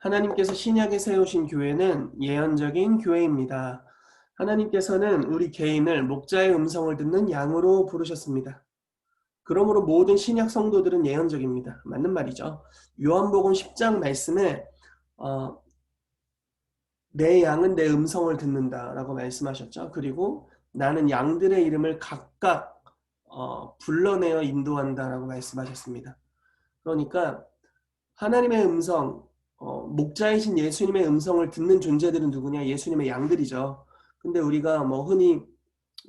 하나님께서 신약에 세우신 교회는 예언적인 교회입니다. 하나님께서는 우리 개인을 목자의 음성을 듣는 양으로 부르셨습니다. 그러므로 모든 신약 성도들은 예언적입니다. 맞는 말이죠. 요한복음 10장 말씀에 내 양은 내 음성을 듣는다라고 말씀하셨죠. 그리고 나는 양들의 이름을 각각 불러내어 인도한다라고 말씀하셨습니다. 그러니까 하나님의 음성, 목자이신 예수님의 음성을 듣는 존재들은 누구냐? 예수님의 양들이죠. 근데 우리가 뭐 흔히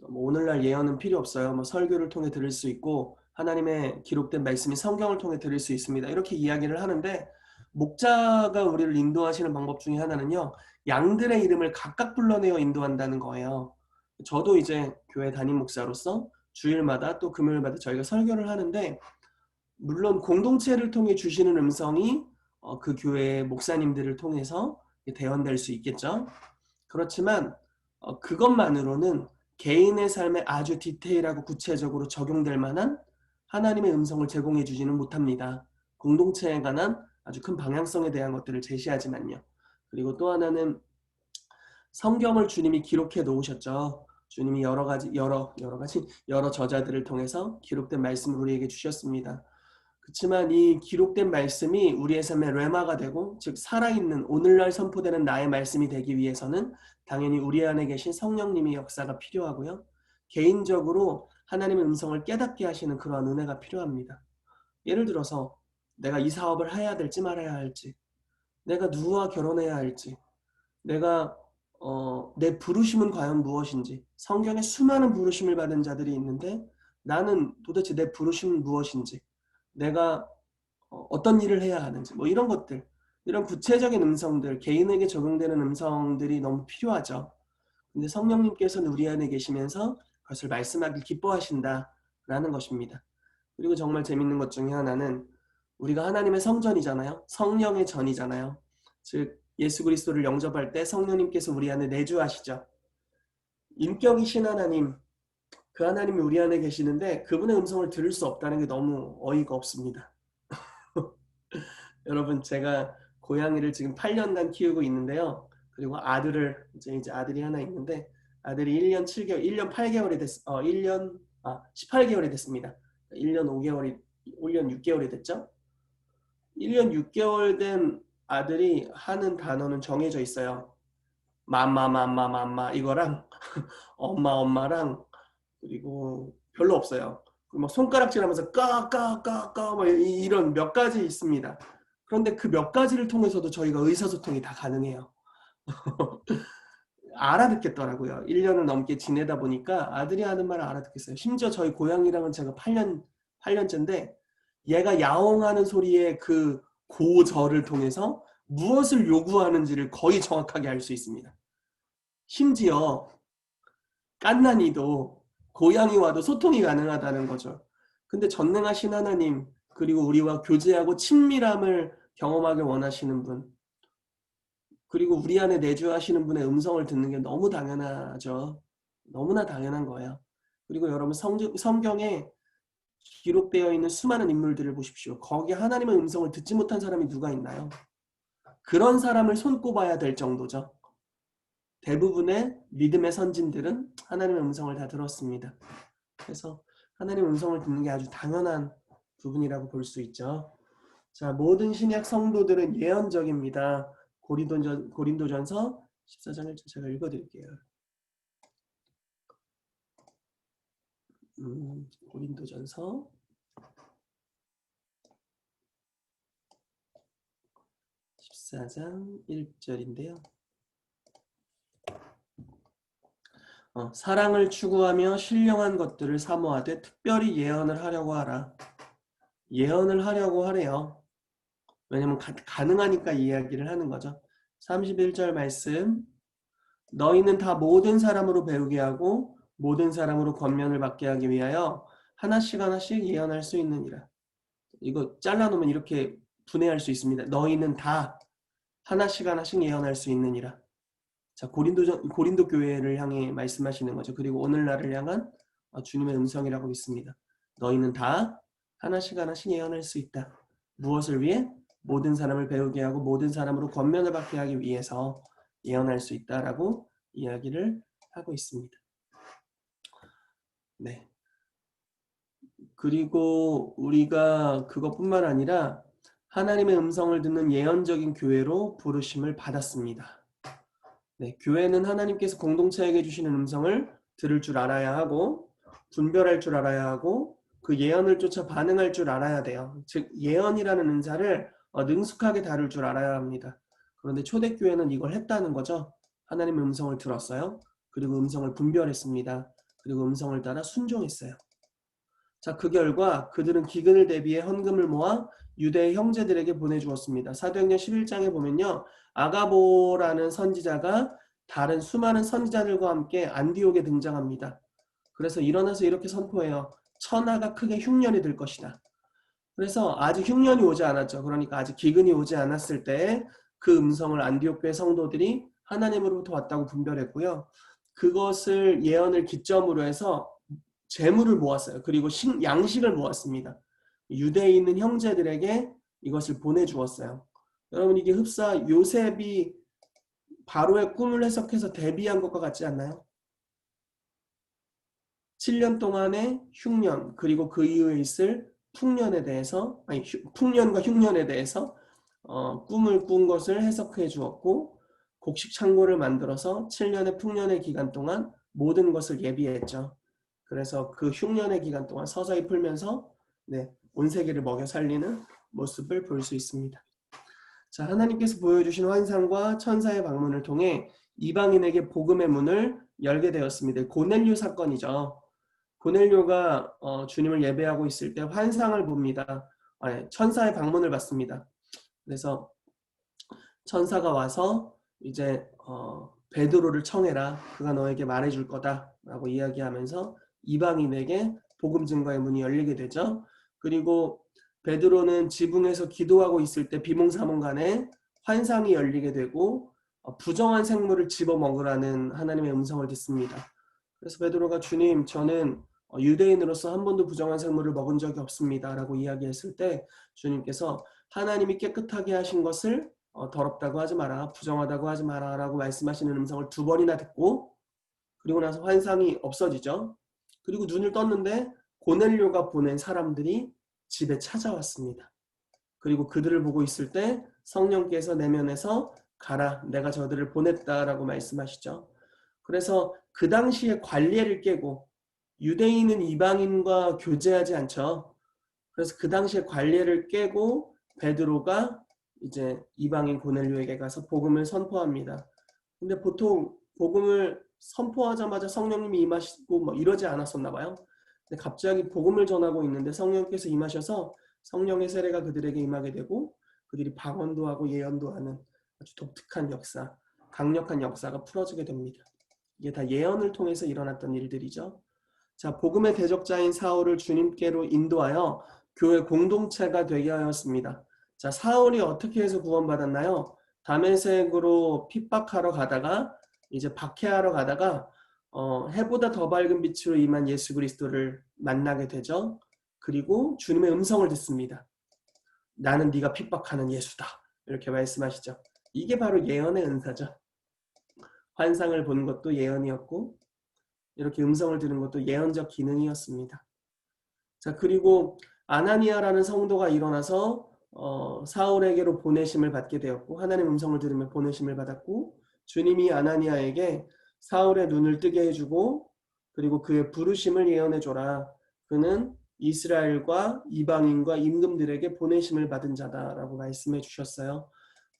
오늘날 예언은 필요 없어요. 뭐 설교를 통해 들을 수 있고 하나님의 기록된 말씀이 성경을 통해 들을 수 있습니다. 이렇게 이야기를 하는데 목자가 우리를 인도하시는 방법 중에 하나는요. 양들의 이름을 각각 불러내어 인도한다는 거예요. 저도 이제 교회 담임 목사로서 주일마다 또 금요일마다 저희가 설교를 하는데 물론 공동체를 통해 주시는 음성이 그 교회의 목사님들을 통해서 대언될 수 있겠죠. 그렇지만 그것만으로는 개인의 삶에 아주 디테일하고 구체적으로 적용될 만한 하나님의 음성을 제공해 주지는 못합니다. 공동체에 관한 아주 큰 방향성에 대한 것들을 제시하지만요. 그리고 또 하나는 성경을 주님이 기록해 놓으셨죠. 주님이 여러 저자들을 통해서 기록된 말씀을 우리에게 주셨습니다. 그렇지만 이 기록된 말씀이 우리의 삶의 레마가 되고 즉 살아있는 오늘날 선포되는 나의 말씀이 되기 위해서는 당연히 우리 안에 계신 성령님의 역사가 필요하고요. 개인적으로 하나님의 음성을 깨닫게 하시는 그러한 은혜가 필요합니다. 예를 들어서 내가 이 사업을 해야 될지 말아야 할지, 내가 누구와 결혼해야 할지, 내가 내 부르심은 과연 무엇인지, 성경에 수많은 부르심을 받은 자들이 있는데 나는 도대체 내 부르심은 무엇인지, 내가 어떤 일을 해야 하는지 뭐 이런 것들, 이런 구체적인 음성들, 개인에게 적용되는 음성들이 너무 필요하죠. 근데 성령님께서는 우리 안에 계시면서 그것을 말씀하길 기뻐하신다라는 것입니다. 그리고 정말 재밌는 것 중에 하나는 우리가 하나님의 성전이잖아요. 성령의 전이잖아요. 즉 예수 그리스도를 영접할 때 성령님께서 우리 안에 내주하시죠. 인격이신 하나님, 그 하나님이 우리 안에 계시는데 그분의 음성을 들을 수 없다는 게 너무 어이가 없습니다. 여러분 제가 고양이를 지금 8년간 키우고 있는데요. 그리고 이제 아들이 하나 있는데 아들이 1년 7개월, 1년 8개월이 18개월이 됐습니다. 1년 5개월이 1년 6개월이 됐죠. 1년 6개월 된 아들이 하는 단어는 정해져 있어요. 맘마 이거랑 엄마랑 그리고 별로 없어요. 막 손가락질하면서 까까까까 뭐 이런 몇 가지 있습니다. 그런데 그 몇 가지를 통해서도 저희가 의사소통이 다 가능해요. 알아듣겠더라고요. 1년을 넘게 지내다 보니까 아들이 하는 말을 알아듣겠어요. 심지어 저희 고양이랑은 제가 8년째인데 얘가 야옹하는 소리의 그 고절을 통해서 무엇을 요구하는지를 거의 정확하게 알 수 있습니다. 심지어 깐난이도 고양이와도 소통이 가능하다는 거죠. 근데 전능하신 하나님 그리고 우리와 교제하고 친밀함을 경험하길 원하시는 분 그리고 우리 안에 내주하시는 분의 음성을 듣는 게 너무 당연하죠. 너무나 당연한 거예요. 그리고 여러분 성경에 기록되어 있는 수많은 인물들을 보십시오. 거기에 하나님의 음성을 듣지 못한 사람이 누가 있나요? 그런 사람을 손꼽아야 될 정도죠. 대부분의 믿음의 선진들은 하나님의 음성을 다 들었습니다. 그래서 하나님의 음성을 듣는 게 아주 당연한 부분이라고 볼 수 있죠. 자, 모든 신약 성도들은 예언적입니다. 고린도전서 14장 1절 제가 읽어드릴게요. 고린도전서 14장 1절인데요. 사랑을 추구하며 신령한 것들을 사모하되 특별히 예언을 하려고 하라. 예언을 하려고 하래요. 왜냐면 가능하니까 이야기를 하는 거죠. 31절 말씀 너희는 다 모든 사람으로 배우게 하고 모든 사람으로 권면을 받게 하기 위하여 하나씩 예언할 수 있느니라. 이거 잘라놓으면 이렇게 분해할 수 있습니다. 너희는 다 하나씩 예언할 수 있느니라. 자, 고린도 교회를 향해 말씀하시는 거죠. 그리고 오늘날을 향한 주님의 음성이라고 믿습니다. 너희는 다 하나씩 예언할 수 있다. 무엇을 위해? 모든 사람을 배우게 하고 모든 사람으로 권면을 받게 하기 위해서 예언할 수 있다라고 이야기를 하고 있습니다. 네. 그리고 우리가 그것뿐만 아니라 하나님의 음성을 듣는 예언적인 교회로 부르심을 받았습니다. 네, 교회는 하나님께서 공동체에게 주시는 음성을 들을 줄 알아야 하고 분별할 줄 알아야 하고 그 예언을 쫓아 반응할 줄 알아야 돼요. 즉 예언이라는 은사를 능숙하게 다룰 줄 알아야 합니다. 그런데 초대교회는 이걸 했다는 거죠. 하나님의 음성을 들었어요. 그리고 음성을 분별했습니다. 그리고 음성을 따라 순종했어요. 자, 그 결과 그들은 기근을 대비해 헌금을 모아 유대의 형제들에게 보내주었습니다. 사도행전 11장에 보면요. 아가보라는 선지자가 다른 수많은 선지자들과 함께 안디옥에 등장합니다. 그래서 일어나서 이렇게 선포해요. 천하가 크게 흉년이 들 것이다. 그래서 아직 흉년이 오지 않았죠. 그러니까 아직 기근이 오지 않았을 때 그 음성을 안디옥 교회 성도들이 하나님으로부터 왔다고 분별했고요. 그것을 예언을 기점으로 해서 재물을 모았어요. 그리고 양식을 모았습니다. 유대에 있는 형제들에게 이것을 보내주었어요. 여러분 이게 흡사 요셉이 바로의 꿈을 해석해서 대비한 것과 같지 않나요? 7년 동안의 흉년 그리고 그 이후에 있을 풍년에 대해서 풍년과 흉년에 대해서 꿈을 꾼 것을 해석해 주었고 곡식 창고를 만들어서 7년의 풍년의 기간 동안 모든 것을 예비했죠. 그래서 그 흉년의 기간 동안 서서히 풀면서 온 세계를 먹여 살리는 모습을 볼 수 있습니다. 자, 하나님께서 보여주신 환상과 천사의 방문을 통해 이방인에게 복음의 문을 열게 되었습니다. 고넬료 사건이죠. 고넬료가 주님을 예배하고 있을 때 환상을 봅니다. 천사의 방문을 받습니다. 그래서 천사가 와서 이제 베드로를 청해라. 그가 너에게 말해줄 거다라고 이야기하면서 이방인에게 복음 증거의 문이 열리게 되죠. 그리고 베드로는 지붕에서 기도하고 있을 때 비몽사몽간에 환상이 열리게 되고 부정한 생물을 집어먹으라는 하나님의 음성을 듣습니다. 그래서 베드로가 주님 저는 유대인으로서 한 번도 부정한 생물을 먹은 적이 없습니다 라고 이야기했을 때 주님께서 하나님이 깨끗하게 하신 것을 더럽다고 하지 마라, 부정하다고 하지 마라 라고 말씀하시는 음성을 2번이나 듣고 그리고 나서 환상이 없어지죠. 그리고 눈을 떴는데 고넬료가 보낸 사람들이 집에 찾아왔습니다. 그리고 그들을 보고 있을 때 성령께서 내면에서 가라 내가 저들을 보냈다라고 말씀하시죠. 그래서 그 당시에 관례를 깨고 유대인은 이방인과 교제하지 않죠. 그래서 그 당시에 관례를 깨고 베드로가 이제 이방인 고넬료에게 가서 복음을 선포합니다. 근데 보통 복음을 선포하자마자 성령님이 임하시고 뭐 이러지 않았었나 봐요. 근데 갑자기 복음을 전하고 있는데 성령께서 임하셔서 성령의 세례가 그들에게 임하게 되고 그들이 방언도 하고 예언도 하는 아주 독특한 역사, 강력한 역사가 풀어지게 됩니다. 이게 다 예언을 통해서 일어났던 일들이죠. 자, 복음의 대적자인 사울을 주님께로 인도하여 교회 공동체가 되게 하였습니다. 자, 사울이 어떻게 해서 구원받았나요? 다메섹으로 핍박하러 가다가 이제 박해하러 가다가 해보다 더 밝은 빛으로 임한 예수 그리스도를 만나게 되죠. 그리고 주님의 음성을 듣습니다. 나는 네가 핍박하는 예수다. 이렇게 말씀하시죠. 이게 바로 예언의 은사죠. 환상을 본 것도 예언이었고 이렇게 음성을 들은 것도 예언적 기능이었습니다. 자, 그리고 아나니아라는 성도가 일어나서 사울에게로 보내심을 받게 되었고 하나님 음성을 들으며 보내심을 받았고 주님이 아나니아에게 사울의 눈을 뜨게 해주고 그리고 그의 부르심을 예언해줘라. 그는 이스라엘과 이방인과 임금들에게 보내심을 받은 자다라고 말씀해 주셨어요.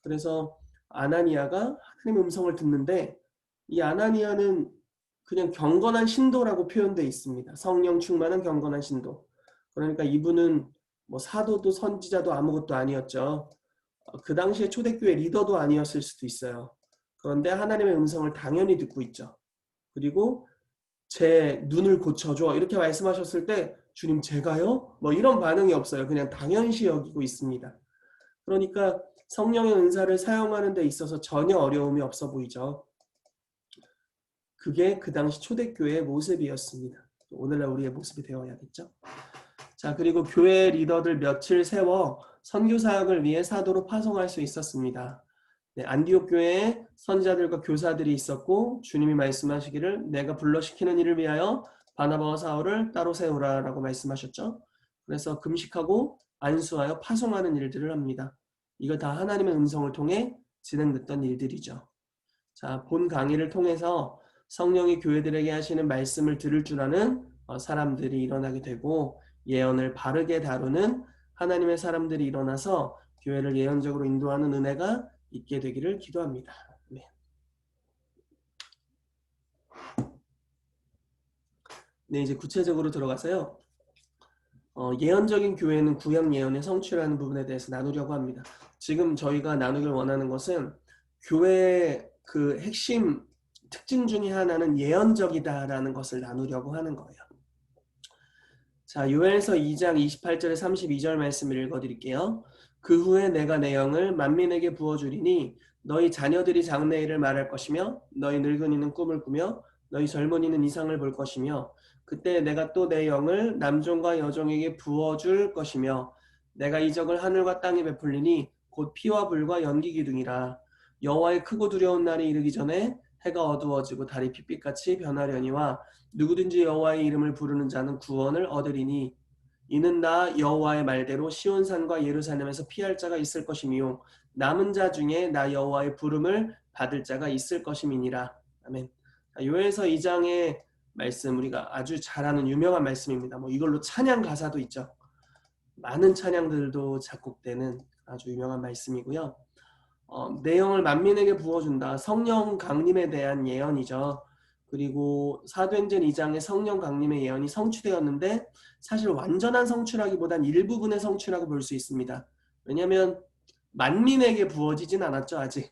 그래서 아나니아가 하나님 음성을 듣는데 이 아나니아는 그냥 경건한 신도라고 표현되어 있습니다. 성령 충만한 경건한 신도. 그러니까 이분은 뭐 사도도 선지자도 아무것도 아니었죠. 그 당시에 초대교회 리더도 아니었을 수도 있어요. 그런데 하나님의 음성을 당연히 듣고 있죠. 그리고 제 눈을 고쳐줘 이렇게 말씀하셨을 때 주님 제가요? 뭐 이런 반응이 없어요. 그냥 당연시 여기고 있습니다. 그러니까 성령의 은사를 사용하는 데 있어서 전혀 어려움이 없어 보이죠. 그게 그 당시 초대교회의 모습이었습니다. 오늘날 우리의 모습이 되어야겠죠. 자, 그리고 교회 리더들 며칠 세워 선교 사역을 위해 사도로 파송할 수 있었습니다. 네, 안디옥 교회에 선지자들과 교사들이 있었고 주님이 말씀하시기를 내가 불러시키는 일을 위하여 바나바와 사울을 따로 세우라라고 말씀하셨죠. 그래서 금식하고 안수하여 파송하는 일들을 합니다. 이거 다 하나님의 음성을 통해 진행됐던 일들이죠. 자, 본 강의를 통해서 성령이 교회들에게 하시는 말씀을 들을 줄 아는 사람들이 일어나게 되고 예언을 바르게 다루는 하나님의 사람들이 일어나서 교회를 예언적으로 인도하는 은혜가 있게 되기를 기도합니다. 네. 네, 이제 구체적으로 들어가서요. 예언적인 교회는 구약 예언의 성취라는 부분에 대해서 나누려고 합니다. 지금 저희가 나누길 원하는 것은 교회의 그 핵심 특징 중에 하나는 예언적이다라는 것을 나누려고 하는 거예요. 자, 요엘서 2장 28절에 32절 말씀을 읽어드릴게요. 그 후에 내가 내 영을 만민에게 부어주리니 너희 자녀들이 장래일을 말할 것이며 너희 늙은이는 꿈을 꾸며 너희 젊은이는 이상을 볼 것이며 그때 내가 또 내 영을 남종과 여종에게 부어줄 것이며 내가 이적을 하늘과 땅에 베풀리니 곧 피와 불과 연기 기둥이라. 여호와의 크고 두려운 날이 이르기 전에 해가 어두워지고 달이 핏빛같이 변하려니와 누구든지 여호와의 이름을 부르는 자는 구원을 얻으리니 이는 나 여호와의 말대로 시온산과 예루살렘에서 피할 자가 있을 것이미요 남은 자 중에 나 여호와의 부름을 받을 자가 있을 것임이니라. 아멘. 요엘서 2장의 말씀 우리가 아주 잘 아는 유명한 말씀입니다. 뭐 이걸로 찬양 가사도 있죠. 많은 찬양들도 작곡되는 아주 유명한 말씀이고요. 내용을 만민에게 부어준다. 성령 강림에 대한 예언이죠. 그리고 사도행전 2장의 성령 강림의 예언이 성취되었는데 사실 완전한 성취라기보단 일부분의 성취라고 볼 수 있습니다. 왜냐하면 만민에게 부어지진 않았죠. 아직.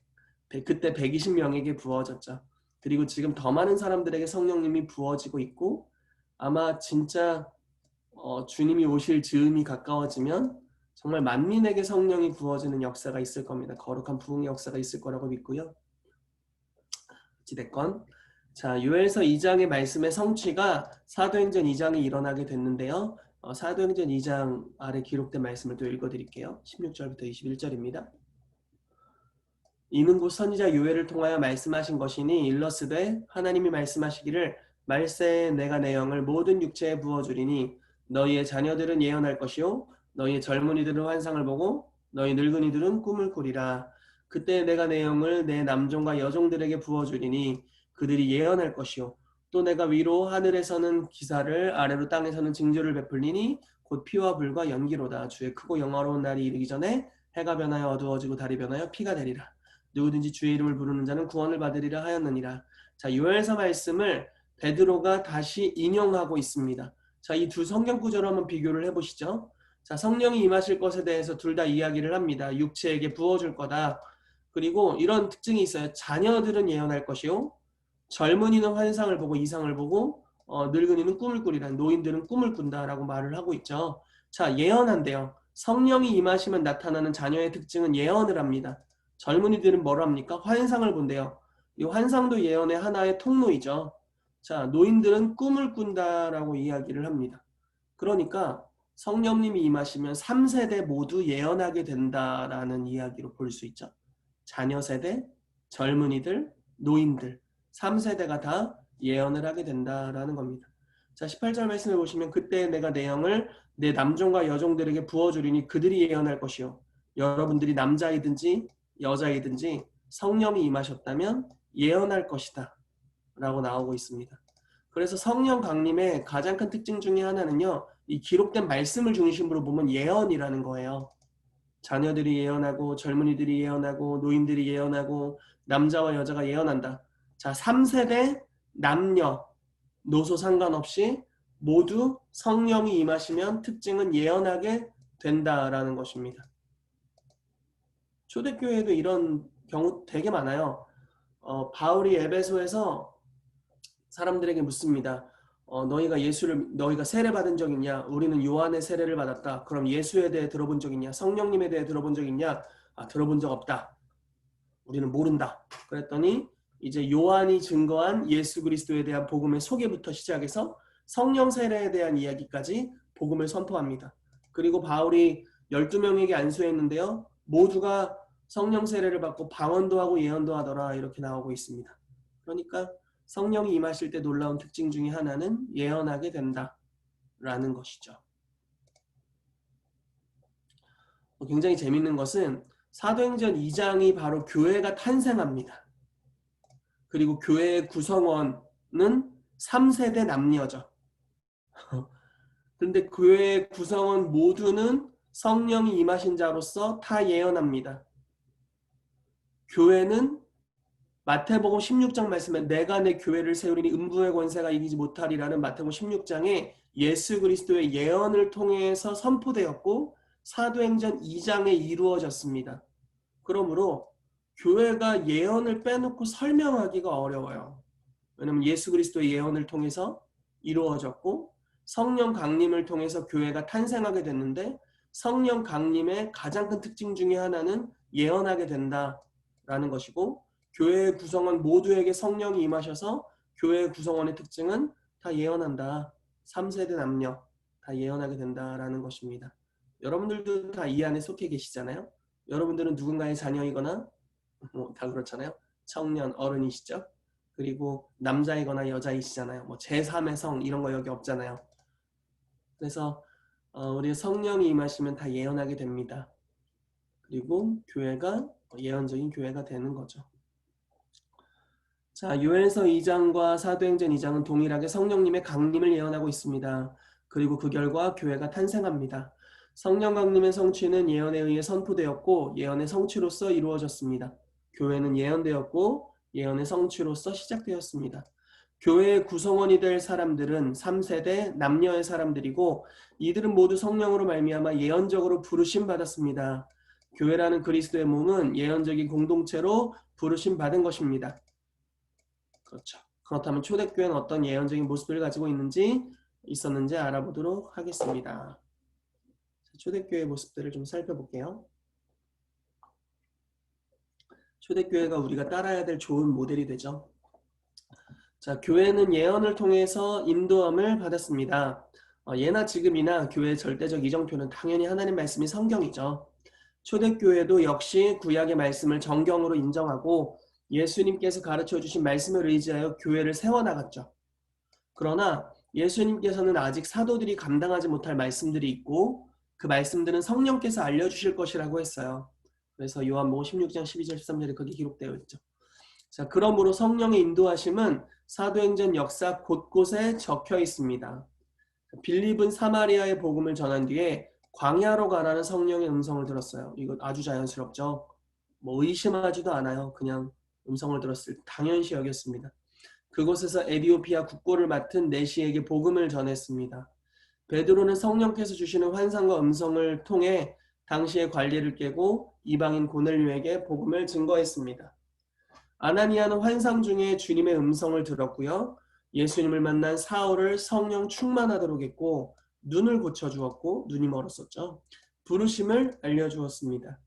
그때 120명에게 부어졌죠. 그리고 지금 더 많은 사람들에게 성령님이 부어지고 있고 아마 진짜 주님이 오실 즈음이 가까워지면 정말 만민에게 성령이 부어지는 역사가 있을 겁니다. 거룩한 부흥의 역사가 있을 거라고 믿고요. 어찌됐건 자, 요엘서 2장의 말씀의 성취가 사도행전 2장에 일어나게 됐는데요. 사도행전 2장 아래 기록된 말씀을 또 읽어드릴게요. 16절부터 21절입니다. 이는 곧 선지자 요엘을 통하여 말씀하신 것이니 일러스되 하나님이 말씀하시기를 말세에 내가 내 영을 모든 육체에 부어주리니 너희의 자녀들은 예언할 것이요 너희의 젊은이들은 환상을 보고 너희 늙은이들은 꿈을 꾸리라. 그때 내가 내 영을 내 남종과 여종들에게 부어주리니 그들이 예언할 것이요 또 내가 위로 하늘에서는 기사를 아래로 땅에서는 징조를 베풀리니 곧 피와 불과 연기로다. 주의 크고 영화로운 날이 이르기 전에 해가 변하여 어두워지고 달이 변하여 피가 되리라. 누구든지 주의 이름을 부르는 자는 구원을 받으리라 하였느니라. 자, 요엘서 말씀을 베드로가 다시 인용하고 있습니다. 자, 이 두 성경 구절을 한번 비교를 해보시죠. 자, 성령이 임하실 것에 대해서 둘 다 이야기를 합니다. 육체에게 부어줄 거다. 그리고 이런 특징이 있어요. 자녀들은 예언할 것이요 젊은이는 환상을 보고 이상을 보고 늙은이는 꿈을 꾸리라. 노인들은 꿈을 꾼다라고 말을 하고 있죠. 자, 예언한대요. 성령이 임하시면 나타나는 자녀의 특징은 예언을 합니다. 젊은이들은 뭘 합니까? 환상을 본대요. 이 환상도 예언의 하나의 통로이죠. 자, 노인들은 꿈을 꾼다라고 이야기를 합니다. 그러니까 성령님이 임하시면 3세대 모두 예언하게 된다라는 이야기로 볼 수 있죠. 자녀 세대, 젊은이들, 노인들 3세대가 다 예언을 하게 된다라는 겁니다. 자, 18절 말씀해 보시면 그때 내가 내 영을 내 남종과 여종들에게 부어주리니 그들이 예언할 것이요 여러분들이 남자이든지 여자이든지 성령이 임하셨다면 예언할 것이다 라고 나오고 있습니다. 그래서 성령 강림의 가장 큰 특징 중에 하나는요 이 기록된 말씀을 중심으로 보면 예언이라는 거예요. 자녀들이 예언하고 젊은이들이 예언하고 노인들이 예언하고 남자와 여자가 예언한다. 자, 3세대 남녀 노소 상관없이 모두 성령이 임하시면 특징은 예언하게 된다라는 것입니다. 초대교회에도 이런 경우 되게 많아요. 바울이 에베소에서 사람들에게 묻습니다. 너희가 세례 받은 적 있냐? 우리는 요한의 세례를 받았다. 그럼 예수에 대해 들어본 적 있냐? 성령님에 대해 들어본 적 있냐? 들어본 적 없다. 우리는 모른다. 그랬더니 이제 요한이 증거한 예수 그리스도에 대한 복음의 소개부터 시작해서 성령 세례에 대한 이야기까지 복음을 선포합니다. 그리고 바울이 12명에게 안수했는데요. 모두가 성령 세례를 받고 방언도 하고 예언도 하더라 이렇게 나오고 있습니다. 그러니까 성령이 임하실 때 놀라운 특징 중에 하나는 예언하게 된다라는 것이죠. 굉장히 재밌는 것은 사도행전 2장이 바로 교회가 탄생합니다. 그리고 교회의 구성원은 3세대 남녀죠. 그런데 교회의 구성원 모두는 성령이 임하신 자로서 다 예언합니다. 교회는 마태복음 16장 말씀에 내가 내 교회를 세우리니 음부의 권세가 이기지 못하리라는 마태복음 16장에 예수 그리스도의 예언을 통해서 선포되었고 사도행전 2장에 이루어졌습니다. 그러므로 교회가 예언을 빼놓고 설명하기가 어려워요. 왜냐하면 예수 그리스도의 예언을 통해서 이루어졌고 성령 강림을 통해서 교회가 탄생하게 됐는데 성령 강림의 가장 큰 특징 중에 하나는 예언하게 된다라는 것이고 교회의 구성원 모두에게 성령이 임하셔서 교회의 구성원의 특징은 다 예언한다. 3세대 남녀 다 예언하게 된다라는 것입니다. 여러분들도 다 이 안에 속해 계시잖아요. 여러분들은 누군가의 자녀이거나 다 그렇잖아요. 청년, 어른이시죠. 그리고 남자이거나 여자이시잖아요. 제3의 성 이런 거 여기 없잖아요. 그래서 우리 성령이 임하시면 다 예언하게 됩니다. 그리고 교회가 예언적인 교회가 되는 거죠. 자, 요엘서 2장과 사도행전 2장은 동일하게 성령님의 강림을 예언하고 있습니다. 그리고 그 결과 교회가 탄생합니다. 성령 강림의 성취는 예언에 의해 선포되었고 예언의 성취로서 이루어졌습니다. 교회는 예언되었고 예언의 성취로서 시작되었습니다. 교회의 구성원이 될 사람들은 3세대 남녀의 사람들이고 이들은 모두 성령으로 말미암아 예언적으로 부르심 받았습니다. 교회라는 그리스도의 몸은 예언적인 공동체로 부르심 받은 것입니다. 그렇죠. 그렇다면 초대교회는 어떤 예언적인 모습을 가지고 있었는지 알아보도록 하겠습니다. 초대교회의 모습들을 좀 살펴볼게요. 초대교회가 우리가 따라야 될 좋은 모델이 되죠. 자, 교회는 예언을 통해서 인도함을 받았습니다. 예나 지금이나 교회의 절대적 이정표는 당연히 하나님 말씀이 성경이죠. 초대교회도 역시 구약의 말씀을 정경으로 인정하고 예수님께서 가르쳐 주신 말씀을 의지하여 교회를 세워나갔죠. 그러나 예수님께서는 아직 사도들이 감당하지 못할 말씀들이 있고 그 말씀들은 성령께서 알려주실 것이라고 했어요. 그래서 요한복음 16장 12절 13절에 그게 기록되어 있죠. 자, 그러므로 성령의 인도하심은 사도행전 역사 곳곳에 적혀 있습니다. 빌립은 사마리아의 복음을 전한 뒤에 광야로 가라는 성령의 음성을 들었어요. 이거 아주 자연스럽죠. 의심하지도 않아요. 그냥 음성을 들었을 때 당연시 여겼습니다. 그곳에서 에디오피아 국고를 맡은 내시에게 복음을 전했습니다. 베드로는 성령께서 주시는 환상과 음성을 통해 당시의 관리를 깨고 이방인 고넬료에게 복음을 증거했습니다. 아나니아는 환상 중에 주님의 음성을 들었고요. 예수님을 만난 사울을 성령 충만하도록 했고 눈을 고쳐주었고 눈이 멀었었죠. 부르심을 알려주었습니다.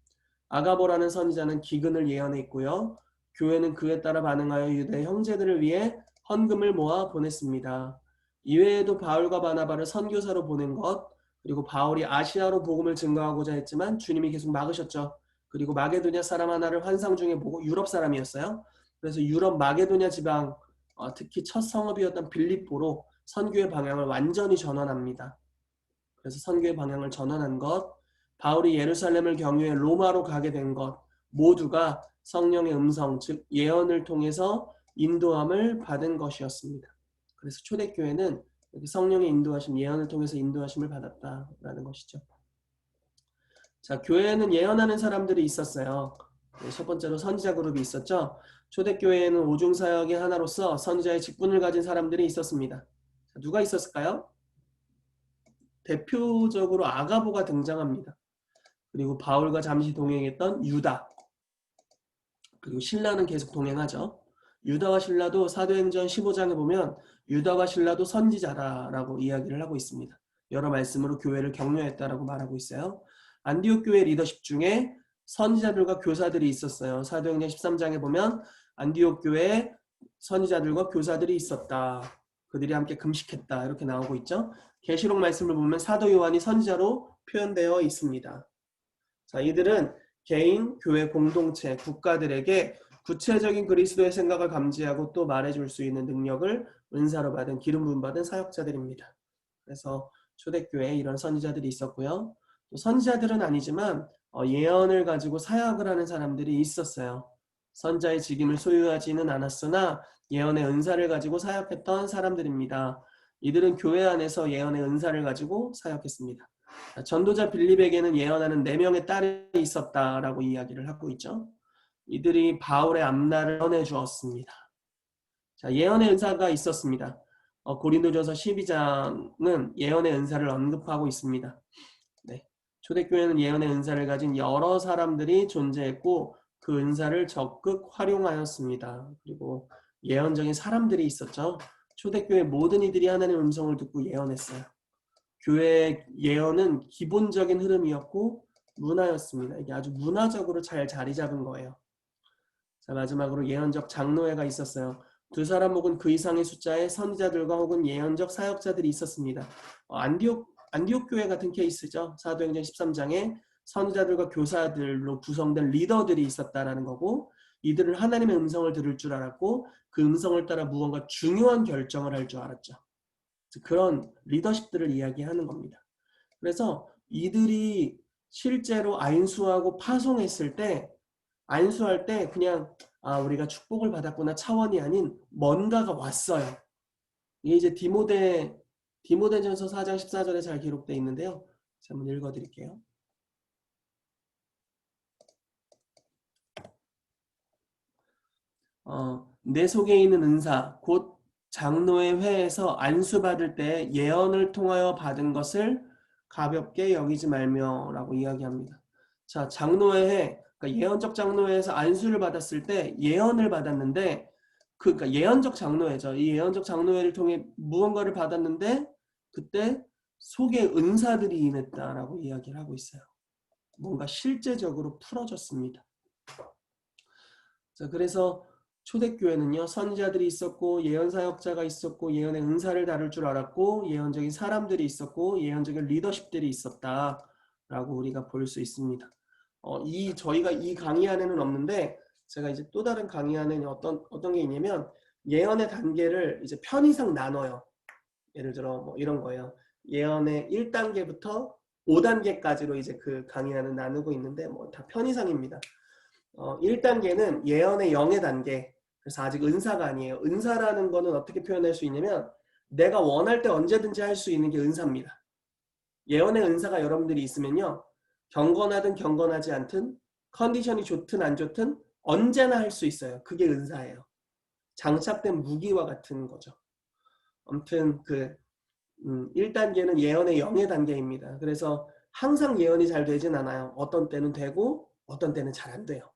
아가보라는 선지자는 기근을 예언했고요. 교회는 그에 따라 반응하여 유대 형제들을 위해 헌금을 모아 보냈습니다. 이외에도 바울과 바나바를 선교사로 보낸 것, 그리고 바울이 아시아로 복음을 증거하고자 했지만 주님이 계속 막으셨죠. 그리고 마게도냐 사람 하나를 환상 중에 보고 유럽 사람이었어요. 그래서 유럽 마게도냐 지방, 특히 첫 성읍이었던 빌립보로 선교의 방향을 완전히 전환합니다. 그래서 선교의 방향을 전환한 것, 바울이 예루살렘을 경유해 로마로 가게 된 것, 모두가 성령의 음성, 즉 예언을 통해서 인도함을 받은 것이었습니다. 그래서 초대교회는 성령의 인도하심, 예언을 통해서 인도하심을 받았다라는 것이죠. 자, 교회에는 예언하는 사람들이 있었어요. 첫 번째로 선지자 그룹이 있었죠. 초대교회에는 오중사역의 하나로서 선지자의 직분을 가진 사람들이 있었습니다. 자, 누가 있었을까요? 대표적으로 아가보가 등장합니다. 그리고 바울과 잠시 동행했던 유다, 그리고 실라는 계속 동행하죠. 유다와 실라도 사도행전 15장에 보면 유다와 실라도 선지자라고 이야기를 하고 있습니다. 여러 말씀으로 교회를 격려했다라고 말하고 있어요. 안디옥 교회 리더십 중에 선지자들과 교사들이 있었어요. 사도행전 13장에 보면 안디옥 교회에 선지자들과 교사들이 있었다. 그들이 함께 금식했다. 이렇게 나오고 있죠. 계시록 말씀을 보면 사도 요한이 선지자로 표현되어 있습니다. 자, 이들은 개인, 교회 공동체, 국가들에게 구체적인 그리스도의 생각을 감지하고 또 말해줄 수 있는 능력을 은사로 받은 기름 부음 받은 사역자들입니다. 그래서 초대교회에 이런 선지자들이 있었고요. 또 선지자들은 아니지만 예언을 가지고 사역을 하는 사람들이 있었어요. 선자의 직임을 소유하지는 않았으나 예언의 은사를 가지고 사역했던 사람들입니다. 이들은 교회 안에서 예언의 은사를 가지고 사역했습니다. 전도자 빌립에게는 예언하는 4명의 딸이 있었다라고 이야기를 하고 있죠. 이들이 바울의 앞날을 전해 주었습니다. 자, 예언의 은사가 있었습니다. 고린도전서 12장은 예언의 은사를 언급하고 있습니다. 네. 초대교회는 예언의 은사를 가진 여러 사람들이 존재했고 그 은사를 적극 활용하였습니다. 그리고 예언적인 사람들이 있었죠. 초대교회 모든 이들이 하나님의 음성을 듣고 예언했어요. 교회의 예언은 기본적인 흐름이었고 문화였습니다. 이게 아주 문화적으로 잘 자리 잡은 거예요. 자, 마지막으로 예언적 장로회가 있었어요. 2사람 혹은 그 이상의 숫자의 선지자들과 혹은 예언적 사역자들이 있었습니다. 안디옥 교회 같은 케이스죠. 사도행전 13장에 선지자들과 교사들로 구성된 리더들이 있었다라는 거고, 이들은 하나님의 음성을 들을 줄 알았고 그 음성을 따라 무언가 중요한 결정을 할 줄 알았죠. 그런 리더십들을 이야기하는 겁니다. 그래서 이들이 실제로 안수하고 파송했을 때, 안수할 때 그냥 우리가 축복을 받았구나 차원이 아닌 뭔가가 왔어요. 이게 이제 디모데전서 4장 14절에 잘 기록되어 있는데요. 제가 한번 읽어드릴게요. 내 속에 있는 은사 곧 장로의 회에서 안수받을 때 예언을 통하여 받은 것을 가볍게 여기지 말며 라고 이야기합니다. 자, 장로의 회, 그러니까 예언적 장로회에서 안수를 받았을 때 예언을 받았는데, 그러니까 예언적 장로회죠. 이 예언적 장로회를 통해 무언가를 받았는데 그때 속에 은사들이 임했다라고 이야기를 하고 있어요. 뭔가 실제적으로 풀어졌습니다. 자, 그래서 초대교회는요, 선지자들이 있었고 예언사역자가 있었고 예언의 은사를 다룰 줄 알았고 예언적인 사람들이 있었고 예언적인 리더십들이 있었다라고 우리가 볼 수 있습니다. 저희가 이 강의 안에는 없는데 제가 이제 또 다른 강의 안에는 어떤 게 있냐면 예언의 단계를 이제 편의상 나눠요. 예를 들어 뭐 이런 거예요. 예언의 1단계부터 5단계까지로 이제 그 강의 안을 나누고 있는데 뭐 다 편의상입니다. 1단계는 예언의 영의 단계. 그래서 아직 은사가 아니에요. 은사라는 거는 어떻게 표현할 수 있냐면 내가 원할 때 언제든지 할 수 있는 게 은사입니다. 예언의 은사가 여러분들이 있으면요, 경건하든 경건하지 않든 컨디션이 좋든 안 좋든 언제나 할 수 있어요. 그게 은사예요. 장착된 무기와 같은 거죠. 아무튼 1단계는 예언의 영의 단계입니다. 그래서 항상 예언이 잘 되진 않아요. 어떤 때는 되고 어떤 때는 잘 안 돼요.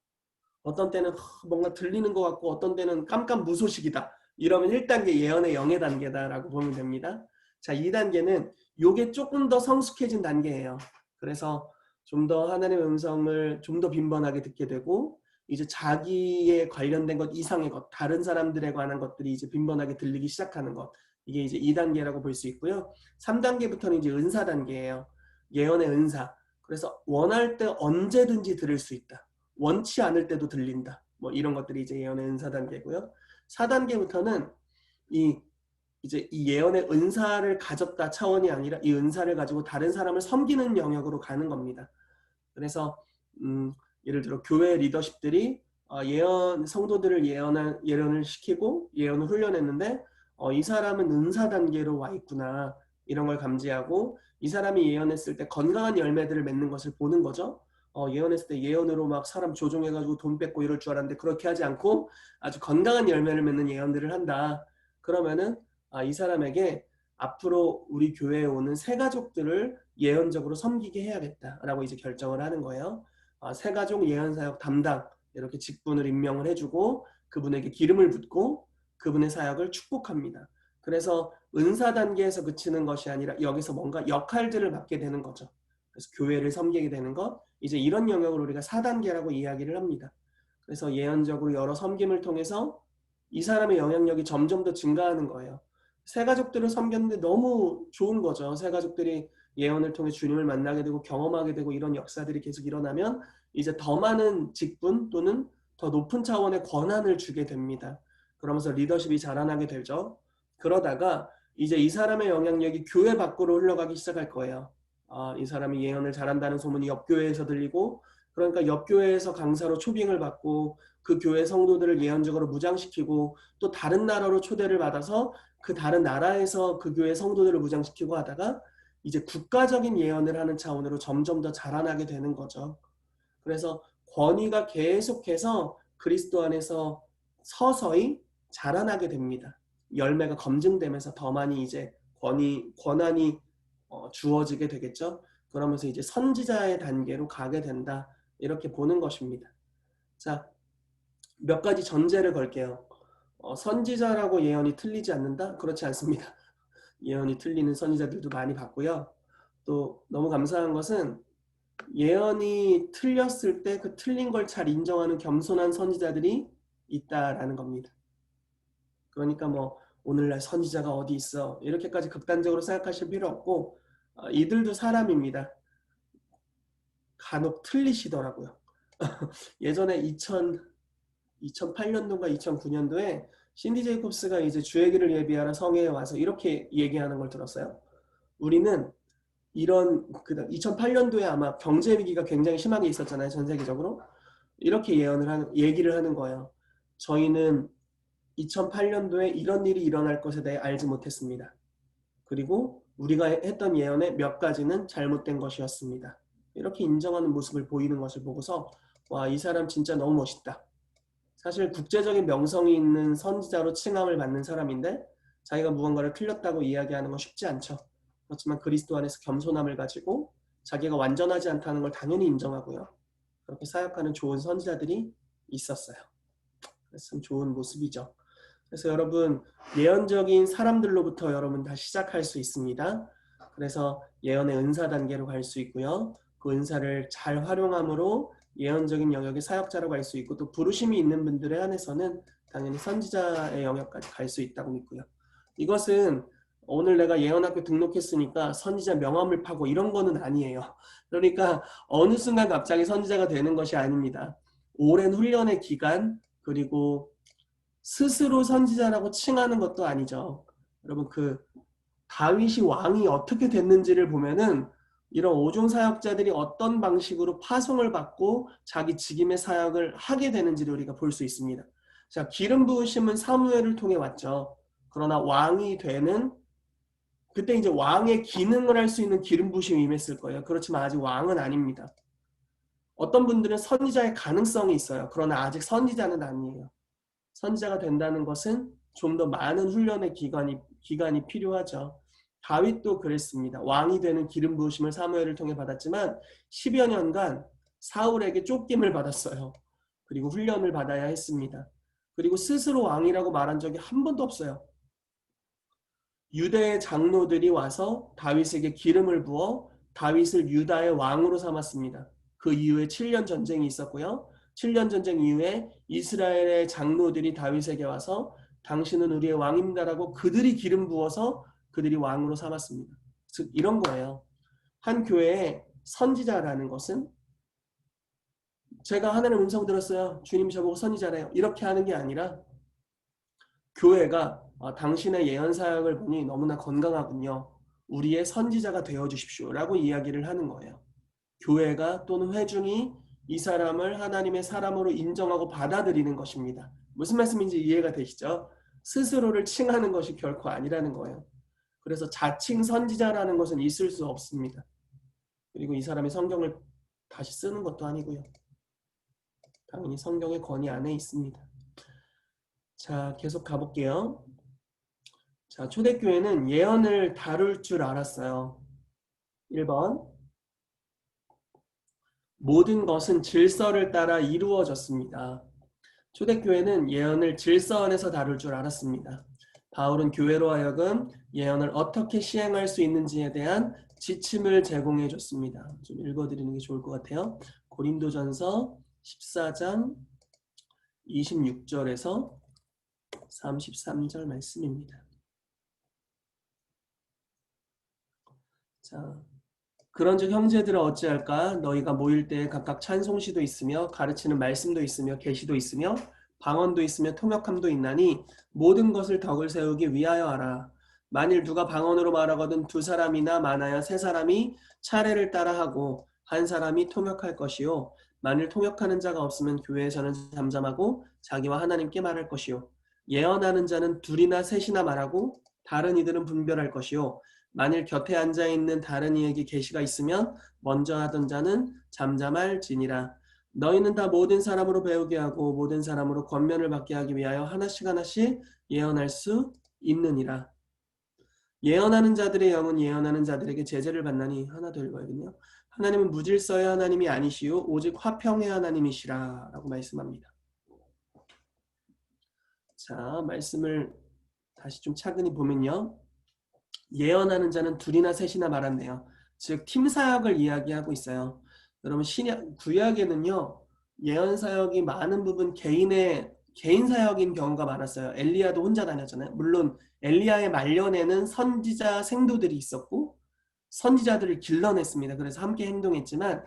어떤 때는 뭔가 들리는 것 같고 어떤 때는 깜깜무소식이다. 이러면 1단계 예언의 영의 단계다라고 보면 됩니다. 자, 2단계는 요게 조금 더 성숙해진 단계예요. 그래서 좀 더 하나님의 음성을 좀 더 빈번하게 듣게 되고 이제 자기에 관련된 것 이상의 것, 다른 사람들에 관한 것들이 이제 빈번하게 들리기 시작하는 것. 이게 이제 2단계라고 볼 수 있고요. 3단계부터는 이제 은사 단계예요. 예언의 은사. 그래서 원할 때 언제든지 들을 수 있다. 원치 않을 때도 들린다. 뭐 이런 것들이 이제 예언의 은사 단계고요. 4단계부터는 이제 이 예언의 은사를 가졌다 차원이 아니라 이 은사를 가지고 다른 사람을 섬기는 영역으로 가는 겁니다. 그래서 예를 들어 교회 리더십들이 성도들을 예언을 시키고 예언을 훈련했는데 이 사람은 은사 단계로 와 있구나. 이런 걸 감지하고 이 사람이 예언했을 때 건강한 열매들을 맺는 것을 보는 거죠. 예언했을 때 예언으로 막 사람 조종해가지고 돈 뺏고 이럴 줄 알았는데 그렇게 하지 않고 아주 건강한 열매를 맺는 예언들을 한다. 그러면은 이 사람에게 앞으로 우리 교회에 오는 새 가족들을 예언적으로 섬기게 해야겠다라고 이제 결정을 하는 거예요. 새 가족 예언사역 담당 이렇게 직분을 임명을 해주고 그분에게 기름을 붓고 그분의 사역을 축복합니다. 그래서 은사 단계에서 그치는 것이 아니라 여기서 뭔가 역할들을 맡게 되는 거죠. 그래서 교회를 섬기게 되는 것, 이제 이런 영역을 우리가 4단계라고 이야기를 합니다. 그래서 예언적으로 여러 섬김을 통해서 이 사람의 영향력이 점점 더 증가하는 거예요. 새 가족들을 섬겼는데 너무 좋은 거죠. 새 가족들이 예언을 통해 주님을 만나게 되고 경험하게 되고 이런 역사들이 계속 일어나면 이제 더 많은 직분 또는 더 높은 차원의 권한을 주게 됩니다. 그러면서 리더십이 자라나게 되죠. 그러다가 이제 이 사람의 영향력이 교회 밖으로 흘러가기 시작할 거예요. 이 사람이 예언을 잘한다는 소문이 옆 교회에서 들리고, 그러니까 옆 교회에서 강사로 초빙을 받고 그 교회 성도들을 예언적으로 무장시키고 또 다른 나라로 초대를 받아서 그 다른 나라에서 그 교회 성도들을 무장시키고 하다가 이제 국가적인 예언을 하는 차원으로 점점 더 자라나게 되는 거죠. 그래서 권위가 계속해서 그리스도 안에서 서서히 자라나게 됩니다. 열매가 검증되면서 더 많이 이제 권한이 주어지게 되겠죠. 그러면서 이제 선지자의 단계로 가게 된다. 이렇게 보는 것입니다. 자, 몇 가지 전제를 걸게요. 선지자라고 예언이 틀리지 않는다? 그렇지 않습니다. 예언이 틀리는 선지자들도 많이 봤고요. 또 너무 감사한 것은 예언이 틀렸을 때 그 틀린 걸 잘 인정하는 겸손한 선지자들이 있다라는 겁니다. 그러니까 뭐 오늘날 선지자가 어디 있어 이렇게까지 극단적으로 생각하실 필요 없고 이들도 사람입니다. 간혹 틀리시더라고요. 예전에 2008년도인가 2009년도에 신디 제이콥스가 이제 주의기를 예비하러 성회에 와서 이렇게 얘기하는 걸 들었어요. 우리는 이런 2008년도에 아마 경제 위기가 굉장히 심하게 있었잖아요, 전 세계적으로. 이렇게 얘기를 하는 거예요. 저희는 2008년도에 이런 일이 일어날 것에 대해 알지 못했습니다. 그리고 우리가 했던 예언의 몇 가지는 잘못된 것이었습니다. 이렇게 인정하는 모습을 보이는 것을 보고서 와, 이 사람 진짜 너무 멋있다. 사실 국제적인 명성이 있는 선지자로 칭함을 받는 사람인데 자기가 무언가를 틀렸다고 이야기하는 건 쉽지 않죠. 그렇지만 그리스도 안에서 겸손함을 가지고 자기가 완전하지 않다는 걸 당연히 인정하고요. 그렇게 사역하는 좋은 선지자들이 있었어요. 그래서 참 좋은 모습이죠. 그래서 여러분 예언적인 사람들로부터 여러분 다 시작할 수 있습니다. 그래서 예언의 은사 단계로 갈 수 있고요. 그 은사를 잘 활용함으로 예언적인 영역의 사역자로 갈 수 있고 또 부르심이 있는 분들에 한해서는 당연히 선지자의 영역까지 갈 수 있다고 믿고요. 이것은 오늘 내가 예언학교 등록했으니까 선지자 명함을 파고 이런 거는 아니에요. 그러니까 어느 순간 갑자기 선지자가 되는 것이 아닙니다. 오랜 훈련의 기간 그리고 스스로 선지자라고 칭하는 것도 아니죠. 여러분 다윗이 왕이 어떻게 됐는지를 보면은 이런 오종 사역자들이 어떤 방식으로 파송을 받고 자기 직임의 사역을 하게 되는지를 우리가 볼 수 있습니다. 자, 기름 부으심은 사무엘을 통해 왔죠. 그러나 왕이 되는 그때 이제 왕의 기능을 할 수 있는 기름 부으심이 임했을 거예요. 그렇지만 아직 왕은 아닙니다. 어떤 분들은 선지자의 가능성이 있어요. 그러나 아직 선지자는 아니에요. 선지자가 된다는 것은 좀 더 많은 훈련의 기간이 필요하죠. 다윗도 그랬습니다. 왕이 되는 기름 부으심을 사무엘을 통해 받았지만 10여 년간 사울에게 쫓김을 받았어요. 그리고 훈련을 받아야 했습니다. 그리고 스스로 왕이라고 말한 적이 한 번도 없어요. 유대의 장로들이 와서 다윗에게 기름을 부어 다윗을 유다의 왕으로 삼았습니다. 그 이후에 7년 전쟁이 있었고요. 7년 전쟁 이후에 이스라엘의 장로들이 다윗에게 와서 당신은 우리의 왕입니다라고 그들이 기름 부어서 그들이 왕으로 삼았습니다. 즉 이런 거예요. 한 교회의 선지자라는 것은 제가 하나님 음성 들었어요. 주님 저보고 선지자래요. 이렇게 하는 게 아니라 교회가 당신의 예언 사역을 보니 너무나 건강하군요. 우리의 선지자가 되어 주십시오. 라고 이야기를 하는 거예요. 교회가 또는 회중이 이 사람을 하나님의 사람으로 인정하고 받아들이는 것입니다. 무슨 말씀인지 이해가 되시죠? 스스로를 칭하는 것이 결코 아니라는 거예요. 그래서 자칭 선지자라는 것은 있을 수 없습니다. 그리고 이 사람이 성경을 다시 쓰는 것도 아니고요. 당연히 성경의 권위 안에 있습니다. 자, 계속 가볼게요. 자, 초대교회는 예언을 다룰 줄 알았어요. 1번. 모든 것은 질서를 따라 이루어졌습니다. 초대교회는 예언을 질서 안에서 다룰 줄 알았습니다. 바울은 교회로 하여금 예언을 어떻게 시행할 수 있는지에 대한 지침을 제공해 줬습니다. 좀 읽어드리는 게 좋을 것 같아요. 고린도전서 14장 26절에서 33절 말씀입니다. 자, 그런즉 형제들아 어찌할까? 너희가 모일 때 각각 찬송시도 있으며 가르치는 말씀도 있으며 계시도 있으며 방언도 있으며 통역함도 있나니 모든 것을 덕을 세우기 위하여 하라. 만일 누가 방언으로 말하거든 두 사람이나 많아야 세 사람이 차례를 따라 하고 한 사람이 통역할 것이요. 만일 통역하는 자가 없으면 교회에서는 잠잠하고 자기와 하나님께 말할 것이요. 예언하는 자는 둘이나 셋이나 말하고 다른 이들은 분별할 것이요. 만일 곁에 앉아있는 다른 이에게 계시가 있으면 먼저 하던 자는 잠잠할지니라. 너희는 다 모든 사람으로 배우게 하고 모든 사람으로 권면을 받게 하기 위하여 하나씩 하나씩 예언할 수 있느니라. 예언하는 자들의 영은 예언하는 자들에게 제재를 받나니 하나 더 읽어야겠네요. 하나님은 무질서의 하나님이 아니시요 오직 화평의 하나님이시라 라고 말씀합니다. 자, 말씀을 다시 좀 차근히 보면요. 예언하는 자는 둘이나 셋이나 말한대요. 즉 팀 사역을 이야기하고 있어요. 여러분 신약 구약에는요. 예언 사역이 많은 부분 개인 사역인 경우가 많았어요. 엘리야도 혼자 다녔잖아요. 물론 엘리야의 말년에는 선지자 생도들이 있었고 선지자들을 길러냈습니다. 그래서 함께 행동했지만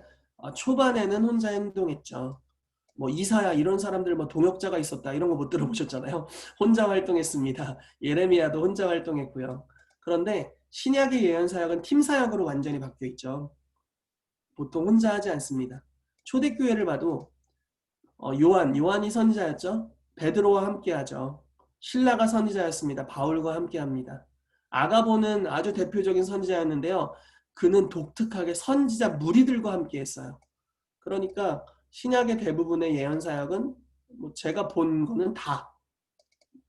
초반에는 혼자 행동했죠. 뭐 이사야 이런 사람들 뭐 동역자가 있었다 이런 거 못 들어보셨잖아요. 혼자 활동했습니다. 예레미야도 혼자 활동했고요. 그런데 신약의 예언 사역은 팀 사역으로 완전히 바뀌어 있죠. 보통 혼자 하지 않습니다. 초대교회를 봐도 요한이 선지자였죠. 베드로와 함께하죠. 신라가 선지자였습니다. 바울과 함께합니다. 아가보는 아주 대표적인 선지자였는데요. 그는 독특하게 선지자 무리들과 함께했어요. 그러니까 신약의 대부분의 예언 사역은 뭐 제가 본 거는 다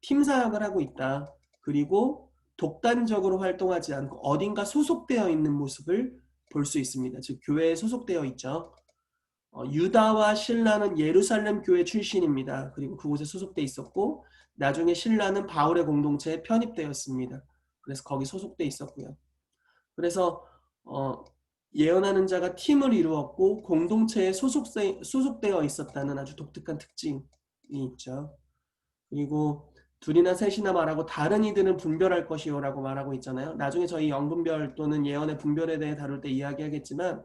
팀 사역을 하고 있다. 그리고 독단적으로 활동하지 않고 어딘가 소속되어 있는 모습을 볼 수 있습니다. 즉 교회에 소속되어 있죠. 유다와 신라는 예루살렘 교회 출신입니다. 그리고 그곳에 소속돼 있었고 나중에 신라는 바울의 공동체에 편입되었습니다. 그래서 거기 소속돼 있었고요. 그래서 예언하는 자가 팀을 이루었고 공동체에 소속되어 있었다는 아주 독특한 특징이 있죠. 그리고 둘이나 셋이나 말하고 다른 이들은 분별할 것이요 라고 말하고 있잖아요. 나중에 저희 영분별 또는 예언의 분별에 대해 다룰 때 이야기하겠지만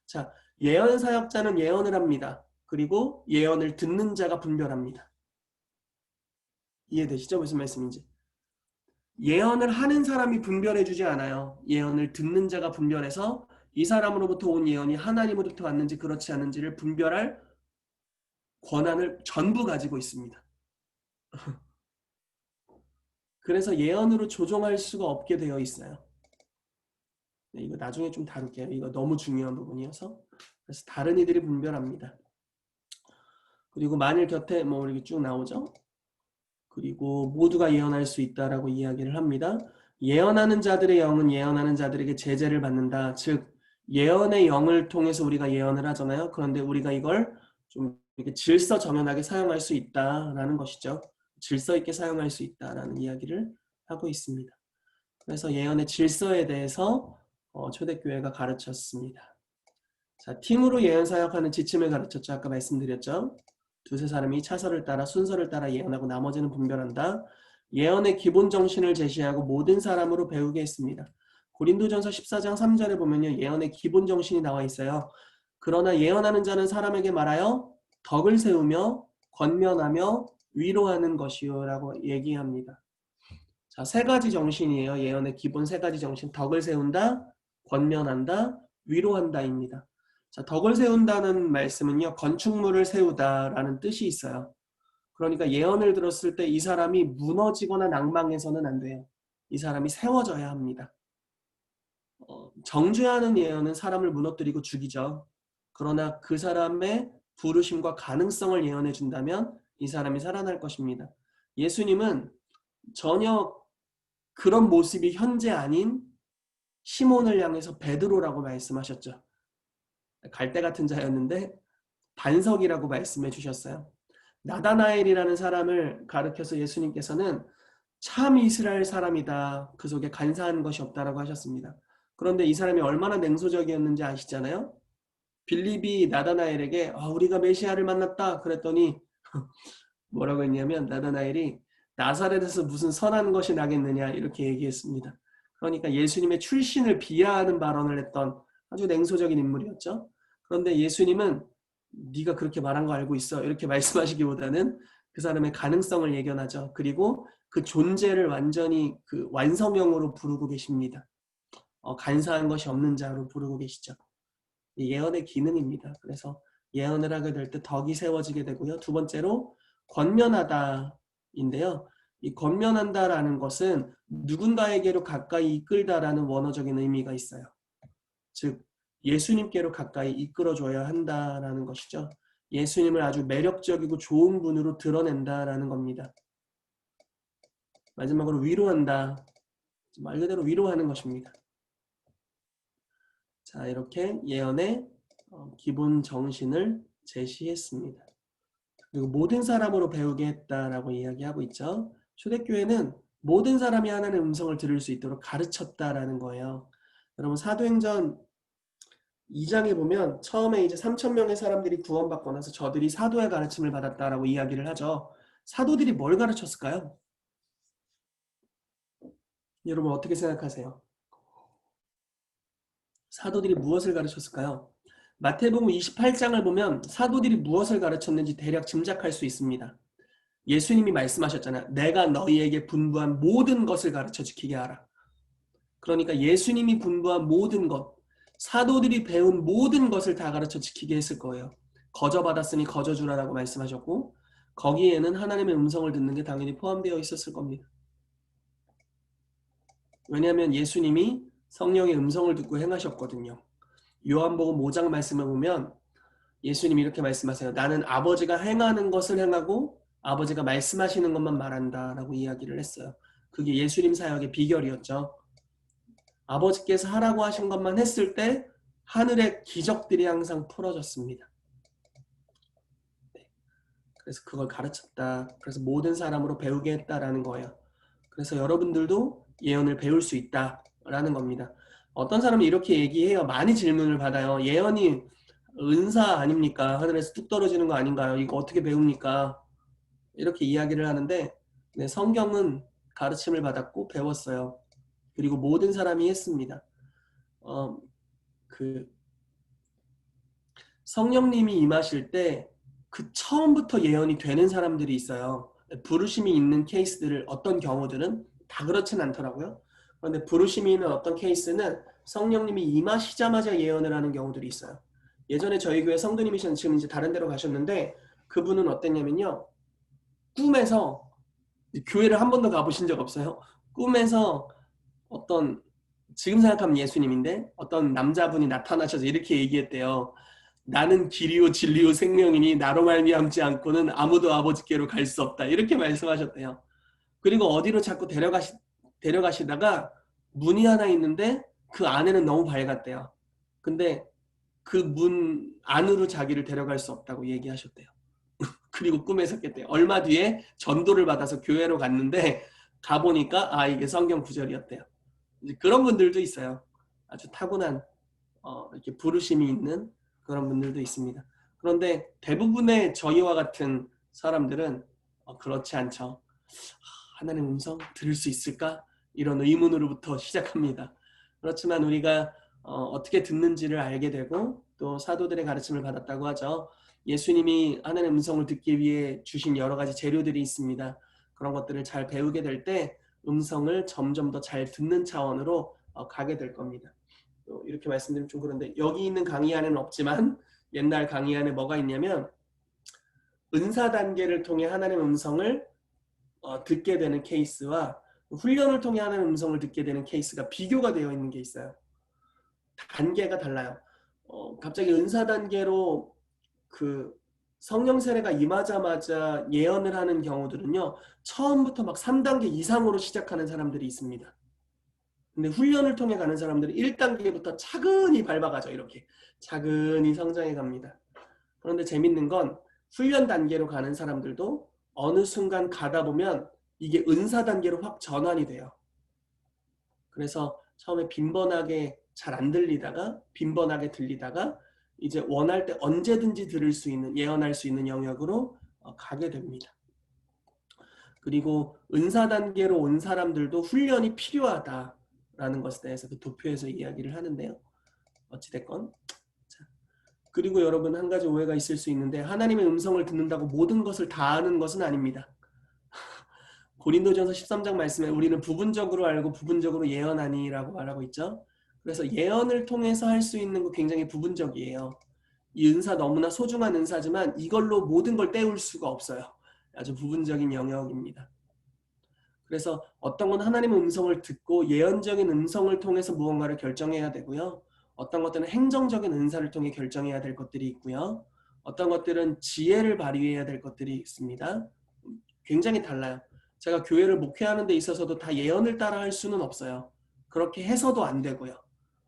자, 예언 사역자는 예언을 합니다. 그리고 예언을 듣는 자가 분별합니다. 이해되시죠? 무슨 말씀인지. 예언을 하는 사람이 분별해주지 않아요. 예언을 듣는 자가 분별해서 이 사람으로부터 온 예언이 하나님으로부터 왔는지 그렇지 않은지를 분별할 권한을 전부 가지고 있습니다. 그래서 예언으로 조종할 수가 없게 되어 있어요. 네, 이거 나중에 좀 다룰게요. 이거 너무 중요한 부분이어서. 그래서 다른 이들이 분별합니다. 그리고 만일 곁에 뭐 이렇게 쭉 나오죠. 그리고 모두가 예언할 수 있다라고 이야기를 합니다. 예언하는 자들의 영은 예언하는 자들에게 제재를 받는다. 즉 예언의 영을 통해서 우리가 예언을 하잖아요. 그런데 우리가 이걸 좀 이렇게 질서 정연하게 사용할 수 있다라는 것이죠. 질서 있게 사용할 수 있다라는 이야기를 하고 있습니다. 그래서 예언의 질서에 대해서 초대교회가 가르쳤습니다. 자, 팀으로 예언 사역하는 지침을 가르쳤죠. 아까 말씀드렸죠. 두세 사람이 차서를 따라 순서를 따라 예언하고 나머지는 분별한다. 예언의 기본 정신을 제시하고 모든 사람으로 배우게 했습니다. 고린도전서 14장 3절에 보면요. 예언의 기본 정신이 나와 있어요. 그러나 예언하는 자는 사람에게 말하여 덕을 세우며 권면하며 위로하는 것이요 라고 얘기합니다. 자, 세 가지 정신이에요. 예언의 기본 세 가지 정신. 덕을 세운다, 권면한다, 위로한다입니다. 자, 덕을 세운다는 말씀은요. 건축물을 세우다라는 뜻이 있어요. 그러니까 예언을 들었을 때 이 사람이 무너지거나 낭망해서는 안 돼요. 이 사람이 세워져야 합니다. 정죄하는 예언은 사람을 무너뜨리고 죽이죠. 그러나 그 사람의 부르심과 가능성을 예언해 준다면 이 사람이 살아날 것입니다. 예수님은 전혀 그런 모습이 현재 아닌 시몬을 향해서 베드로라고 말씀하셨죠. 갈대 같은 자였는데 반석이라고 말씀해 주셨어요. 나다나엘이라는 사람을 가르쳐서 예수님께서는 참 이스라엘 사람이다. 그 속에 간사한 것이 없다라고 하셨습니다. 그런데 이 사람이 얼마나 냉소적이었는지 아시잖아요. 빌립이 나다나엘에게 우리가 메시아를 만났다 그랬더니 뭐라고 했냐면 나다나엘이 나사렛에서 무슨 선한 것이 나겠느냐 이렇게 얘기했습니다. 그러니까 예수님의 출신을 비하하는 발언을 했던 아주 냉소적인 인물이었죠. 그런데 예수님은 네가 그렇게 말한 거 알고 있어 이렇게 말씀하시기보다는 그 사람의 가능성을 예견하죠. 그리고 그 존재를 완전히 그 완성형으로 부르고 계십니다. 간사한 것이 없는 자로 부르고 계시죠. 예언의 기능입니다. 그래서 예언을 하게 될 때 덕이 세워지게 되고요. 두 번째로 권면하다인데요. 이 권면한다라는 것은 누군가에게로 가까이 이끌다라는 원어적인 의미가 있어요. 즉 예수님께로 가까이 이끌어줘야 한다라는 것이죠. 예수님을 아주 매력적이고 좋은 분으로 드러낸다라는 겁니다. 마지막으로 위로한다. 말 그대로 위로하는 것입니다. 자, 이렇게 예언의 기본 정신을 제시했습니다. 그리고 모든 사람으로 배우게 했다라고 이야기하고 있죠. 초대교회는 모든 사람이 하나님의 음성을 들을 수 있도록 가르쳤다라는 거예요. 여러분 사도행전 2장에 보면 처음에 이제 3,000명의 사람들이 구원받고 나서 저들이 사도의 가르침을 받았다라고 이야기를 하죠. 사도들이 뭘 가르쳤을까요? 여러분 어떻게 생각하세요? 사도들이 무엇을 가르쳤을까요? 마태복음 28장을 보면 사도들이 무엇을 가르쳤는지 대략 짐작할 수 있습니다. 예수님이 말씀하셨잖아요. 내가 너희에게 분부한 모든 것을 가르쳐 지키게 하라. 그러니까 예수님이 분부한 모든 것, 사도들이 배운 모든 것을 다 가르쳐 지키게 했을 거예요. 거저 받았으니 거저 주라라고 말씀하셨고 거기에는 하나님의 음성을 듣는 게 당연히 포함되어 있었을 겁니다. 왜냐하면 예수님이 성령의 음성을 듣고 행하셨거든요. 요한복음 5장 말씀을 보면 예수님이 이렇게 말씀하세요. 나는 아버지가 행하는 것을 행하고 아버지가 말씀하시는 것만 말한다 라고 이야기를 했어요. 그게 예수님 사역의 비결이었죠. 아버지께서 하라고 하신 것만 했을 때 하늘의 기적들이 항상 풀어졌습니다. 그래서 그걸 가르쳤다. 그래서 모든 사람으로 배우게 했다라는 거예요. 그래서 여러분들도 예언을 배울 수 있다라는 겁니다. 어떤 사람이 이렇게 얘기해요. 많이 질문을 받아요. 예언이 은사 아닙니까? 하늘에서 뚝 떨어지는 거 아닌가요? 이거 어떻게 배웁니까? 이렇게 이야기를 하는데 네, 성경은 가르침을 받았고 배웠어요. 그리고 모든 사람이 했습니다. 그 성령님이 임하실 때 그 처음부터 예언이 되는 사람들이 있어요. 부르심이 있는 케이스들을 어떤 경우들은 다 그렇진 않더라고요. 그런데 부르심이 있는 어떤 케이스는 성령님이 임하시자마자 예언을 하는 경우들이 있어요. 예전에 저희 교회 성도님이셨는데 지금 이제 다른 데로 가셨는데 그분은 어땠냐면요. 꿈에서 교회를 한 번도 가보신 적 없어요. 꿈에서 어떤 지금 생각하면 예수님인데 어떤 남자분이 나타나셔서 이렇게 얘기했대요. 나는 길이요 진리요 생명이니 나로 말미암지 않고는 아무도 아버지께로 갈 수 없다. 이렇게 말씀하셨대요. 그리고 어디로 자꾸 데려가시다가 문이 하나 있는데 그 안에는 너무 밝았대요. 근데 그 문 안으로 자기를 데려갈 수 없다고 얘기하셨대요. 그리고 꿈에서 깼대요. 얼마 뒤에 전도를 받아서 교회로 갔는데 가보니까 이게 성경 구절이었대요. 이제 그런 분들도 있어요. 아주 타고난 이렇게 부르심이 있는 그런 분들도 있습니다. 그런데 대부분의 저희와 같은 사람들은 그렇지 않죠. 하나님 음성 들을 수 있을까? 이런 의문으로부터 시작합니다. 그렇지만 우리가 어떻게 듣는지를 알게 되고 또 사도들의 가르침을 받았다고 하죠. 예수님이 하나님의 음성을 듣기 위해 주신 여러 가지 재료들이 있습니다. 그런 것들을 잘 배우게 될 때 음성을 점점 더 잘 듣는 차원으로 가게 될 겁니다. 이렇게 말씀드리면 좀 그런데 여기 있는 강의 안에는 없지만 옛날 강의 안에 뭐가 있냐면 은사 단계를 통해 하나님의 음성을 듣게 되는 케이스와 훈련을 통해 하나님의 음성을 듣게 되는 케이스가 비교가 되어 있는 게 있어요. 단계가 달라요. 갑자기 은사 단계로 그 성령 세례가 임하자마자 예언을 하는 경우들은요. 처음부터 막 3단계 이상으로 시작하는 사람들이 있습니다. 근데 훈련을 통해 가는 사람들은 1단계부터 차근히 밟아가죠. 이렇게 차근히 성장해 갑니다. 그런데 재밌는 건 훈련 단계로 가는 사람들도 어느 순간 가다 보면 이게 은사 단계로 확 전환이 돼요. 그래서 처음에 빈번하게 잘 안 들리다가 빈번하게 들리다가 이제 원할 때 언제든지 들을 수 있는 예언할 수 있는 영역으로 가게 됩니다. 그리고 은사 단계로 온 사람들도 훈련이 필요하다라는 것에 대해서 그 도표에서 이야기를 하는데요. 어찌됐건. 자, 그리고 여러분 한 가지 오해가 있을 수 있는데 하나님의 음성을 듣는다고 모든 것을 다 아는 것은 아닙니다. 고린도전서 13장 말씀에 우리는 부분적으로 알고 부분적으로 예언하니라고 말하고 있죠. 그래서 예언을 통해서 할 수 있는 거 굉장히 부분적이에요. 이 은사 너무나 소중한 은사지만 이걸로 모든 걸 때울 수가 없어요. 아주 부분적인 영역입니다. 그래서 어떤 건 하나님의 음성을 듣고 예언적인 음성을 통해서 무언가를 결정해야 되고요. 어떤 것들은 행정적인 은사를 통해 결정해야 될 것들이 있고요. 어떤 것들은 지혜를 발휘해야 될 것들이 있습니다. 굉장히 달라요. 제가 교회를 목회하는 데 있어서도 다 예언을 따라 할 수는 없어요. 그렇게 해서도 안 되고요.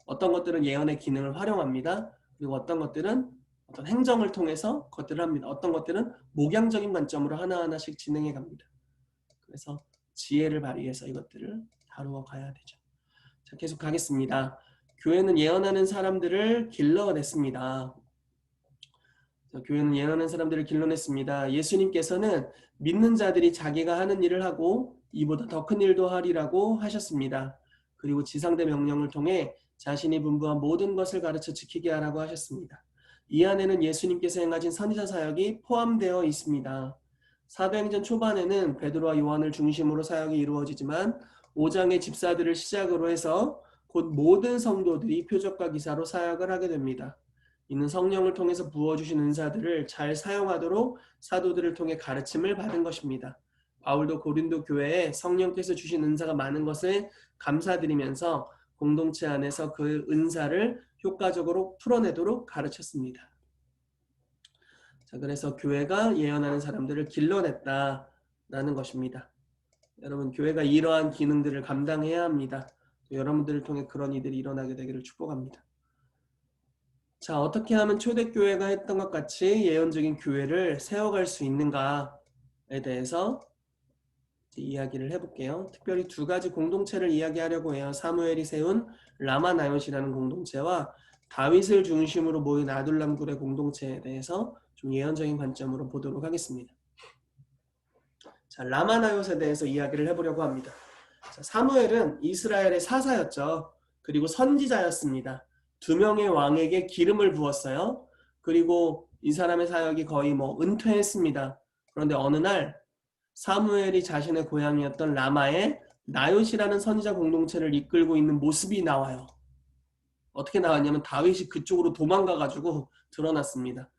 어떤 것들은 예언의 기능을 활용합니다. 그리고 어떤 것들은 어떤 행정을 통해서 그것들을 합니다. 어떤 것들은 목양적인 관점으로 하나하나씩 진행해 갑니다. 그래서 지혜를 발휘해서 이것들을 다루어 가야 되죠. 자, 계속 가겠습니다. 교회는 예언하는 사람들을 길러냈습니다. 교회는 예언하는 사람들을 길러냈습니다. 예수님께서는 믿는 자들이 자기가 하는 일을 하고 이보다 더 큰 일도 하리라고 하셨습니다. 그리고 지상대 명령을 통해 자신이 분부한 모든 것을 가르쳐 지키게 하라고 하셨습니다. 이 안에는 예수님께서 행하신 선지자 사역이 포함되어 있습니다. 사도행전 초반에는 베드로와 요한을 중심으로 사역이 이루어지지만 5장의 집사들을 시작으로 해서 곧 모든 성도들이 표적과 기사로 사역을 하게 됩니다. 이는 성령을 통해서 부어주신 은사들을 잘 사용하도록 사도들을 통해 가르침을 받은 것입니다. 바울도 고린도 교회에 성령께서 주신 은사가 많은 것을 감사드리면서 공동체 안에서 그 은사를 효과적으로 풀어내도록 가르쳤습니다. 자, 그래서 교회가 예언하는 사람들을 길러냈다라는 것입니다. 여러분, 교회가 이러한 기능들을 감당해야 합니다. 여러분들을 통해 그런 일들이 일어나게 되기를 축복합니다. 자, 어떻게 하면 초대교회가 했던 것 같이 예언적인 교회를 세워갈 수 있는가에 대해서 이야기를 해볼게요. 특별히 두 가지 공동체를 이야기하려고 해요. 사무엘이 세운 라마나요시라는 공동체와 다윗을 중심으로 모인 아둘람굴의 공동체에 대해서 좀 예언적인 관점으로 보도록 하겠습니다. 자, 라마나요시에 대해서 이야기를 해보려고 합니다. 자, 사무엘은 이스라엘의 사사였죠. 그리고 선지자였습니다. 두 명의 왕에게 기름을 부었어요. 그리고 이 사람의 사역이 거의 은퇴했습니다. 그런데 어느 날 사무엘이 자신의 고향이었던 라마에 나요시라는 선지자 공동체를 이끌고 있는 모습이 나와요. 어떻게 나왔냐면 다윗이 그쪽으로 도망가가지고 드러났습니다.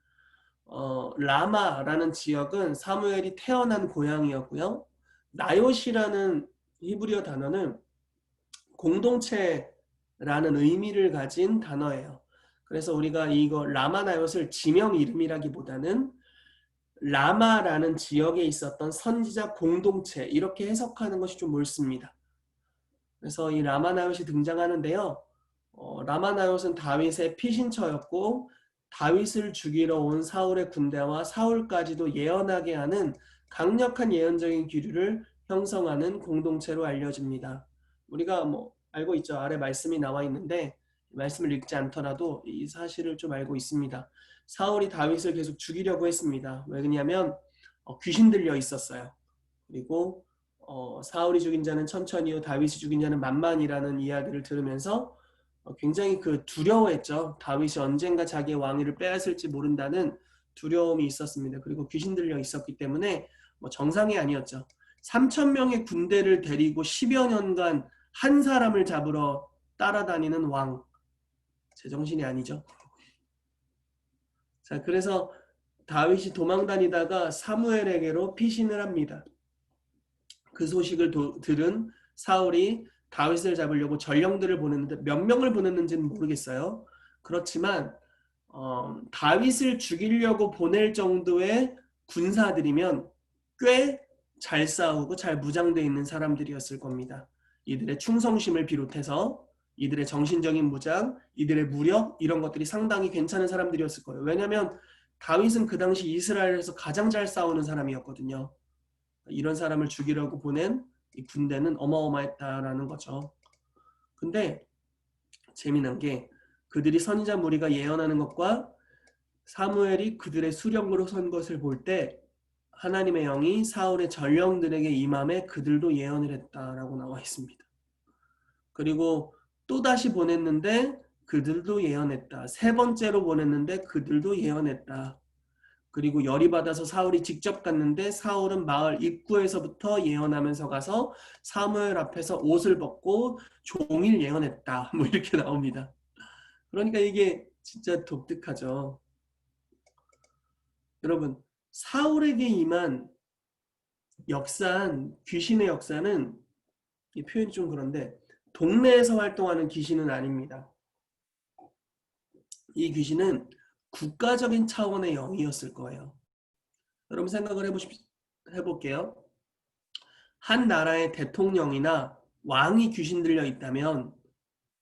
라마라는 지역은 사무엘이 태어난 고향이었고요. 나요시라는 히브리어 단어는 공동체라는 의미를 가진 단어예요. 그래서 우리가 이거 라마나요스를 지명 이름이라기보다는 라마라는 지역에 있었던 선지자 공동체 이렇게 해석하는 것이 좀 옳습니다. 그래서 이 라마나요시 등장하는데요. 라마나요스는 다윗의 피신처였고 다윗을 죽이러 온 사울의 군대와 사울까지도 예언하게 하는 강력한 예언적인 기류를 형성하는 공동체로 알려집니다. 우리가 알고 있죠. 아래 말씀이 나와 있는데 말씀을 읽지 않더라도 이 사실을 좀 알고 있습니다. 사울이 다윗을 계속 죽이려고 했습니다. 왜냐하면 귀신 들려 있었어요. 그리고 사울이 죽인 자는 천천히요 다윗이 죽인 자는 만만이라는 이야기를 들으면서 굉장히 두려워했죠. 다윗이 언젠가 자기의 왕위를 빼앗을지 모른다는 두려움이 있었습니다. 그리고 귀신 들려 있었기 때문에 정상이 아니었죠. 3,000명의 군대를 데리고 10여 년간 한 사람을 잡으러 따라다니는 왕. 제정신이 아니죠. 자, 그래서 다윗이 도망다니다가 사무엘에게로 피신을 합니다. 그 소식을 들은 사울이 다윗을 잡으려고 전령들을 보냈는데 몇 명을 보냈는지는 모르겠어요. 그렇지만 다윗을 죽이려고 보낼 정도의 군사들이면 꽤 잘 싸우고 잘 무장되어 있는 사람들이었을 겁니다. 이들의 충성심을 비롯해서 이들의 정신적인 무장, 이들의 무력 이런 것들이 상당히 괜찮은 사람들이었을 거예요. 왜냐하면 다윗은 그 당시 이스라엘에서 가장 잘 싸우는 사람이었거든요. 이런 사람을 죽이려고 보낸 이 군대는 어마어마했다라는 거죠. 근데 재미난 게 그들이 선지자 무리가 예언하는 것과 사무엘이 그들의 수령으로 선 것을 볼 때 하나님의 영이 사울의 전령들에게 임함에 그들도 예언을 했다라고 나와 있습니다. 그리고 또다시 보냈는데 그들도 예언했다. 세 번째로 보냈는데 그들도 예언했다. 그리고 열이 받아서 사울이 직접 갔는데 사울은 마을 입구에서부터 예언하면서 가서 사무엘 앞에서 옷을 벗고 종일 예언했다. 뭐 이렇게 나옵니다. 그러니까 이게 진짜 독특하죠. 여러분, 사울에게 임한 귀신의 역사는, 이 표현이 좀 그런데 동네에서 활동하는 귀신은 아닙니다. 이 귀신은 국가적인 차원의 영이었을 거예요. 여러분 생각을 해볼게요. 한 나라의 대통령이나 왕이 귀신 들려 있다면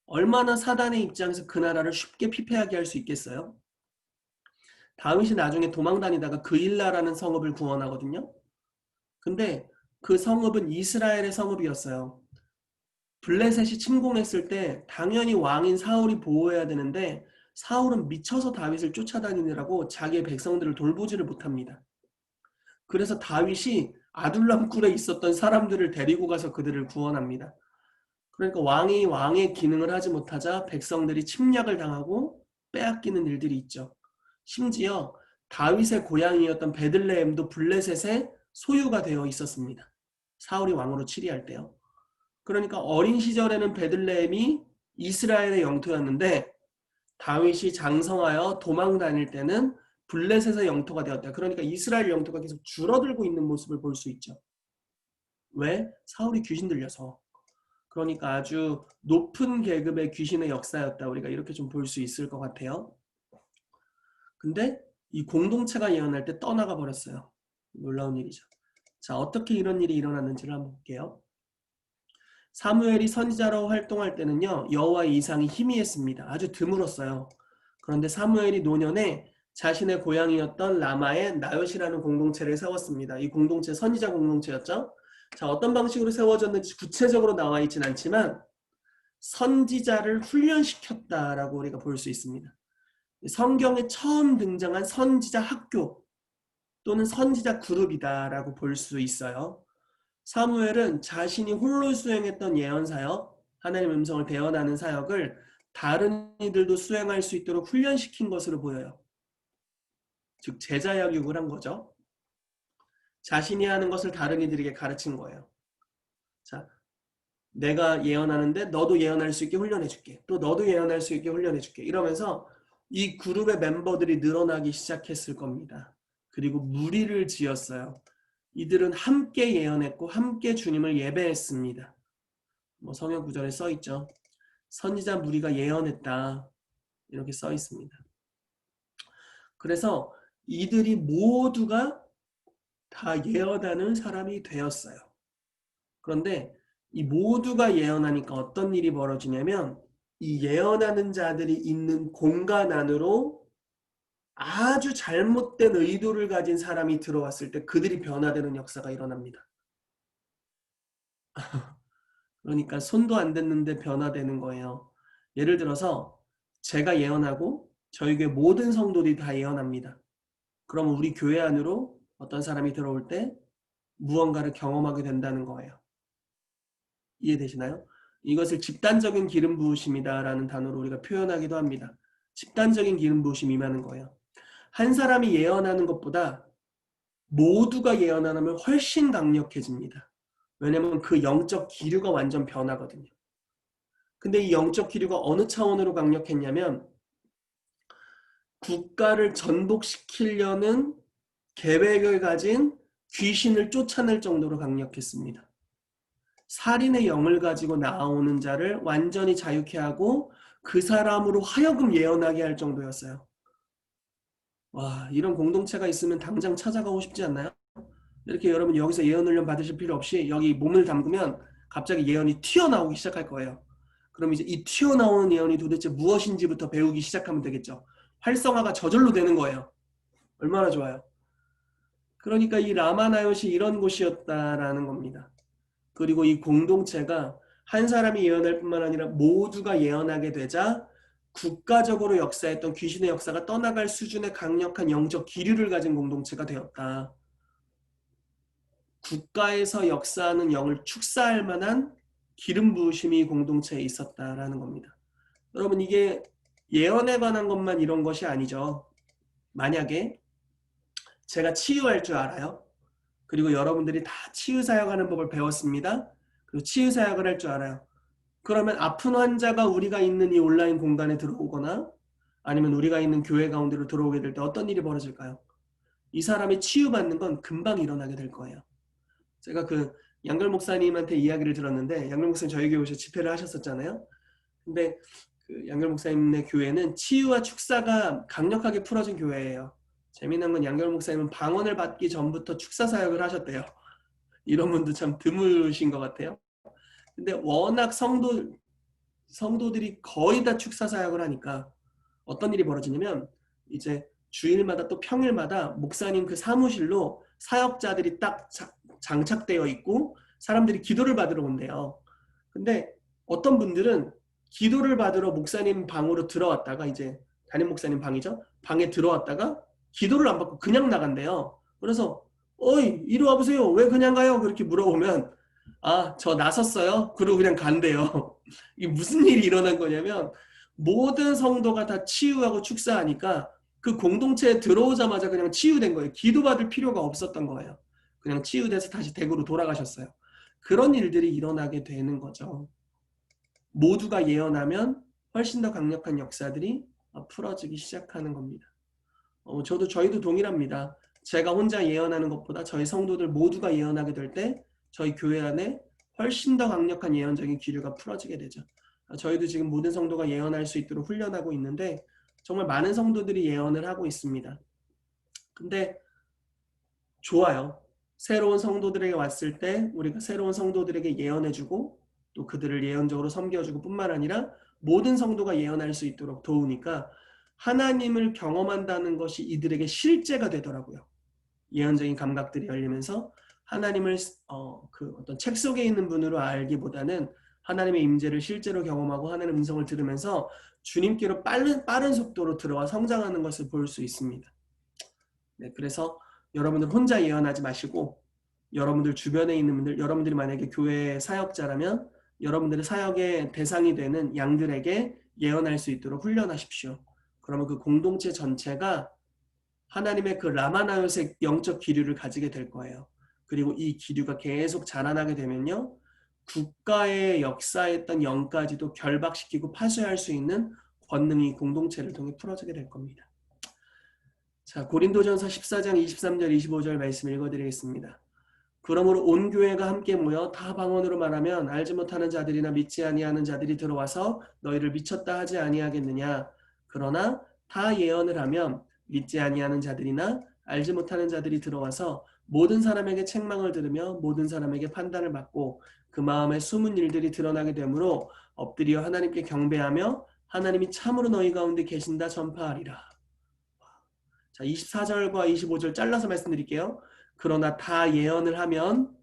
얼마나 사단의 입장에서 그 나라를 쉽게 피폐하게 할 수 있겠어요? 다윗이 나중에 도망다니다가 그일라라는 성읍을 구원하거든요. 근데 그 성읍은 이스라엘의 성읍이었어요. 블레셋이 침공했을 때 당연히 왕인 사울이 보호해야 되는데 사울은 미쳐서 다윗을 쫓아다니느라고 자기의 백성들을 돌보지를 못합니다. 그래서 다윗이 아둘람 굴에 있었던 사람들을 데리고 가서 그들을 구원합니다. 그러니까 왕이 왕의 기능을 하지 못하자 백성들이 침략을 당하고 빼앗기는 일들이 있죠. 심지어 다윗의 고향이었던 베들레헴도 블레셋의 소유가 되어 있었습니다. 사울이 왕으로 치리할 때요. 그러니까 어린 시절에는 베들레헴이 이스라엘의 영토였는데 다윗이 장성하여 도망 다닐 때는 블레셋의 영토가 되었다. 그러니까 이스라엘 영토가 계속 줄어들고 있는 모습을 볼 수 있죠. 왜? 사울이 귀신 들려서. 그러니까 아주 높은 계급의 귀신의 역사였다. 우리가 이렇게 좀 볼 수 있을 것 같아요. 근데 이 공동체가 예언할 때 떠나가 버렸어요. 놀라운 일이죠. 자, 어떻게 이런 일이 일어났는지를 한번 볼게요. 사무엘이 선지자로 활동할 때는요, 여호와의 이상이 희미했습니다. 아주 드물었어요. 그런데 사무엘이 노년에 자신의 고향이었던 라마에 나요시라는 공동체를 세웠습니다. 이 공동체 선지자 공동체였죠. 자, 어떤 방식으로 세워졌는지 구체적으로 나와 있진 않지만 선지자를 훈련시켰다라고 우리가 볼 수 있습니다. 성경에 처음 등장한 선지자 학교 또는 선지자 그룹이다라고 볼 수 있어요. 사무엘은 자신이 홀로 수행했던 예언 사역, 하나님의 음성을 대언하는 사역을 다른 이들도 수행할 수 있도록 훈련시킨 것으로 보여요. 즉 제자양육을 한 거죠. 자신이 하는 것을 다른 이들에게 가르친 거예요. 자, 내가 예언하는데 너도 예언할 수 있게 훈련해줄게. 또 너도 예언할 수 있게 훈련해줄게. 이러면서 이 그룹의 멤버들이 늘어나기 시작했을 겁니다. 그리고 무리를 지었어요. 이들은 함께 예언했고 함께 주님을 예배했습니다. 뭐 성경 구절에 써 있죠. 선지자 무리가 예언했다. 이렇게 써 있습니다. 그래서 이들이 모두가 다 예언하는 사람이 되었어요. 그런데 이 모두가 예언하니까 어떤 일이 벌어지냐면 이 예언하는 자들이 있는 공간 안으로 아주 잘못된 의도를 가진 사람이 들어왔을 때 그들이 변화되는 역사가 일어납니다. 그러니까 손도 안 댔는데 변화되는 거예요. 예를 들어서 제가 예언하고 저희 교회 모든 성도들이 다 예언합니다. 그러면 우리 교회 안으로 어떤 사람이 들어올 때 무언가를 경험하게 된다는 거예요. 이해되시나요? 이것을 집단적인 기름 부으심이다라는 단어로 우리가 표현하기도 합니다. 집단적인 기름 부으심이 임하는 거예요. 한 사람이 예언하는 것보다 모두가 예언하면 훨씬 강력해집니다. 왜냐하면 그 영적 기류가 완전 변하거든요. 근데 이 영적 기류가 어느 차원으로 강력했냐면 국가를 전복시키려는 계획을 가진 귀신을 쫓아낼 정도로 강력했습니다. 살인의 영을 가지고 나오는 자를 완전히 자유케 하고 그 사람으로 하여금 예언하게 할 정도였어요. 와, 이런 공동체가 있으면 당장 찾아가고 싶지 않나요? 이렇게 여러분 여기서 예언 훈련 받으실 필요 없이 여기 몸을 담그면 갑자기 예언이 튀어나오기 시작할 거예요. 그럼 이제 이 튀어나오는 예언이 도대체 무엇인지부터 배우기 시작하면 되겠죠. 활성화가 저절로 되는 거예요. 얼마나 좋아요. 그러니까 이 라마나요시 이런 곳이었다라는 겁니다. 그리고 이 공동체가 한 사람이 예언할 뿐만 아니라 모두가 예언하게 되자 국가적으로 역사했던 귀신의 역사가 떠나갈 수준의 강력한 영적 기류를 가진 공동체가 되었다. 국가에서 역사하는 영을 축사할 만한 기름 부으심이 공동체에 있었다라는 겁니다. 여러분 이게 예언에 관한 것만 이런 것이 아니죠. 만약에 제가 치유할 줄 알아요. 그리고 여러분들이 다 치유사역하는 법을 배웠습니다. 그리고 치유사역을 할 줄 알아요. 그러면 아픈 환자가 우리가 있는 이 온라인 공간에 들어오거나 아니면 우리가 있는 교회 가운데로 들어오게 될 때 어떤 일이 벌어질까요? 이 사람이 치유받는 건 금방 일어나게 될 거예요. 제가 그 양걸 목사님한테 이야기를 들었는데, 양걸 목사님 저희 교회 오셔서 집회를 하셨었잖아요. 근데 그 양걸 목사님의 교회는 치유와 축사가 강력하게 풀어진 교회예요. 재미난 건 양걸 목사님은 방언을 받기 전부터 축사 사역을 하셨대요. 이런 분도 참 드무신 것 같아요. 근데 워낙 성도들이 거의 다 축사 사역을 하니까 어떤 일이 벌어지냐면, 이제 주일마다 또 평일마다 목사님 그 사무실로 사역자들이 딱 장착되어 있고 사람들이 기도를 받으러 온대요. 근데 어떤 분들은 기도를 받으러 목사님 방으로 들어왔다가, 이제 담임 목사님 방이죠. 방에 들어왔다가 기도를 안 받고 그냥 나간대요. 그래서 어이 이리 와보세요. 왜 그냥 가요? 그렇게 물어보면 아, 저 나섰어요. 그러고 그냥 간대요. 이게 무슨 일이 일어난 거냐면, 모든 성도가 다 치유하고 축사하니까 그 공동체에 들어오자마자 그냥 치유된 거예요. 기도받을 필요가 없었던 거예요. 그냥 치유돼서 다시 댁으로 돌아가셨어요. 그런 일들이 일어나게 되는 거죠. 모두가 예언하면 훨씬 더 강력한 역사들이 풀어지기 시작하는 겁니다. 저희도 동일합니다. 제가 혼자 예언하는 것보다 저희 성도들 모두가 예언하게 될 때 저희 교회 안에 훨씬 더 강력한 예언적인 기류가 풀어지게 되죠. 저희도 지금 모든 성도가 예언할 수 있도록 훈련하고 있는데 정말 많은 성도들이 예언을 하고 있습니다. 근데 좋아요. 새로운 성도들에게 왔을 때 우리가 새로운 성도들에게 예언해주고 또 그들을 예언적으로 섬겨주고 뿐만 아니라 모든 성도가 예언할 수 있도록 도우니까 하나님을 경험한다는 것이 이들에게 실제가 되더라고요. 예언적인 감각들이 열리면서 하나님을 그 어떤 책 속에 있는 분으로 알기보다는 하나님의 임재를 실제로 경험하고 하나님의 음성을 들으면서 주님께로 빠른 속도로 들어와 성장하는 것을 볼 수 있습니다. 네, 그래서 여러분들 혼자 예언하지 마시고 여러분들 주변에 있는 분들, 여러분들이 만약에 교회 사역자라면 여러분들의 사역의 대상이 되는 양들에게 예언할 수 있도록 훈련하십시오. 그러면 그 공동체 전체가 하나님의 그 라마나요스의 영적 기류를 가지게 될 거예요. 그리고 이 기류가 계속 자라나게 되면요, 국가의 역사했던 영까지도 결박시키고 파쇄할 수 있는 권능이 공동체를 통해 풀어지게 될 겁니다. 자, 고린도전서 14장 23절 25절 말씀 읽어드리겠습니다. 그러므로 온 교회가 함께 모여 다 방언으로 말하면 알지 못하는 자들이나 믿지 아니하는 자들이 들어와서 너희를 미쳤다 하지 아니하겠느냐. 그러나 다 예언을 하면 믿지 아니하는 자들이나 알지 못하는 자들이 들어와서 모든 사람에게 책망을 들으며 모든 사람에게 판단을 받고 그 마음에 숨은 일들이 드러나게 되므로 엎드려 하나님께 경배하며 하나님이 참으로 너희 가운데 계신다 전파하리라. 자, 24절과 25절 잘라서 말씀드릴게요. 그러나 다 예언을 하면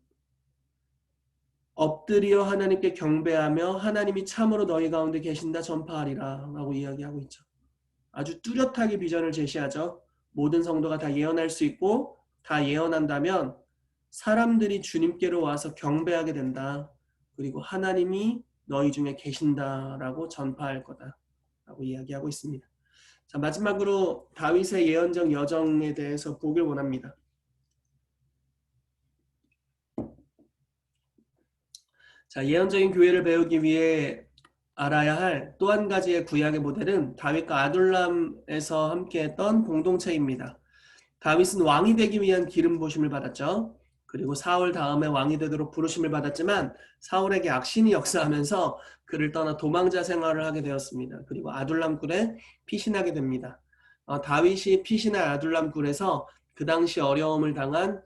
엎드려 하나님께 경배하며 하나님이 참으로 너희 가운데 계신다 전파하리라 라고 이야기하고 있죠. 아주 뚜렷하게 비전을 제시하죠. 모든 성도가 다 예언할 수 있고 다 예언한다면 사람들이 주님께로 와서 경배하게 된다. 그리고 하나님이 너희 중에 계신다라고 전파할 거다라고 이야기하고 있습니다. 자, 마지막으로 다윗의 예언적 여정에 대해서 보길 원합니다. 자, 예언적인 교회를 배우기 위해 알아야 할 또 한 가지의 구약의 모델은 다윗과 아둘람에서 함께했던 공동체입니다. 다윗은 왕이 되기 위한 기름 부으심을 받았죠. 그리고 사울 다음에 왕이 되도록 부르심을 받았지만 사울에게 악신이 역사하면서 그를 떠나 도망자 생활을 하게 되었습니다. 그리고 아둘람 굴에 피신하게 됩니다. 다윗이 피신한 아둘람 굴에서 그 당시 어려움을 당한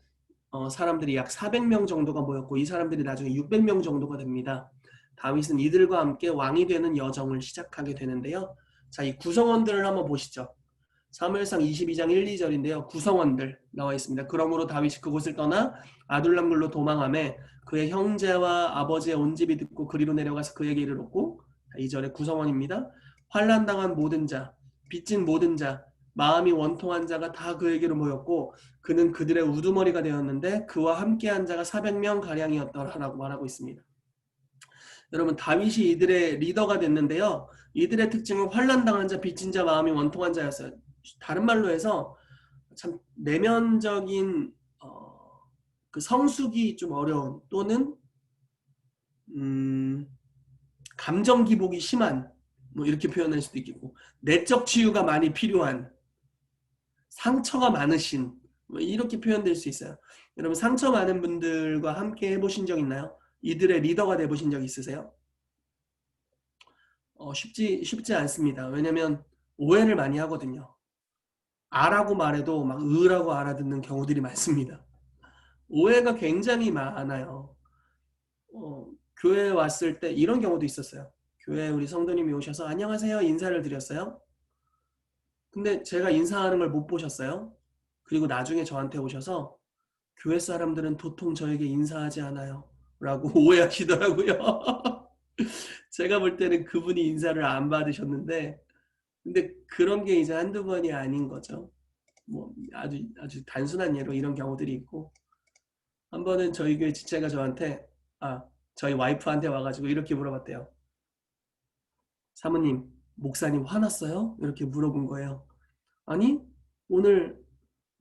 사람들이 약 400명 정도가 모였고 이 사람들이 나중에 600명 정도가 됩니다. 다윗은 이들과 함께 왕이 되는 여정을 시작하게 되는데요. 자, 이 구성원들을 한번 보시죠. 사무엘상 22장 1, 2절인데요. 구성원들 나와 있습니다. 그러므로 다윗이 그곳을 떠나 아둘람굴로 도망하매 그의 형제와 아버지의 온 집이 듣고 그리로 내려가서 그에게 이르렀고 2절에 구성원입니다. 환난당한 모든 자, 빚진 모든 자, 마음이 원통한 자가 다 그에게로 모였고 그는 그들의 우두머리가 되었는데 그와 함께한 자가 400명 가량이었더라라고 말하고 있습니다. 여러분 다윗이 이들의 리더가 됐는데요. 이들의 특징은 환난당한 자, 빚진 자, 마음이 원통한 자였어요. 다른 말로 해서 참 내면적인 그 성숙이 좀 어려운 또는 감정 기복이 심한 뭐 이렇게 표현할 수도 있겠고 내적 치유가 많이 필요한 상처가 많으신 뭐 이렇게 표현될 수 있어요. 여러분 상처 많은 분들과 함께 해보신 적 있나요? 이들의 리더가 돼보신 적 있으세요? 쉽지 않습니다. 왜냐면 오해를 많이 하거든요. 아라고 말해도 막 으라고 알아듣는 경우들이 많습니다. 오해가 굉장히 많아요. 교회에 왔을 때 이런 경우도 있었어요. 교회에 우리 성도님이 오셔서 안녕하세요 인사를 드렸어요. 근데 제가 인사하는 걸 못 보셨어요. 그리고 나중에 저한테 오셔서 교회 사람들은 도통 저에게 인사하지 않아요. 라고 오해하시더라고요. 제가 볼 때는 그분이 인사를 안 받으셨는데 근데 그런 게 이제 한두 번이 아닌 거죠. 뭐 아주 단순한 예로 이런 경우들이 있고 한 번은 저희 교회 지체가 저한테 저희 와이프한테 와가지고 이렇게 물어봤대요. 사모님 목사님 화났어요? 이렇게 물어본 거예요. 아니 오늘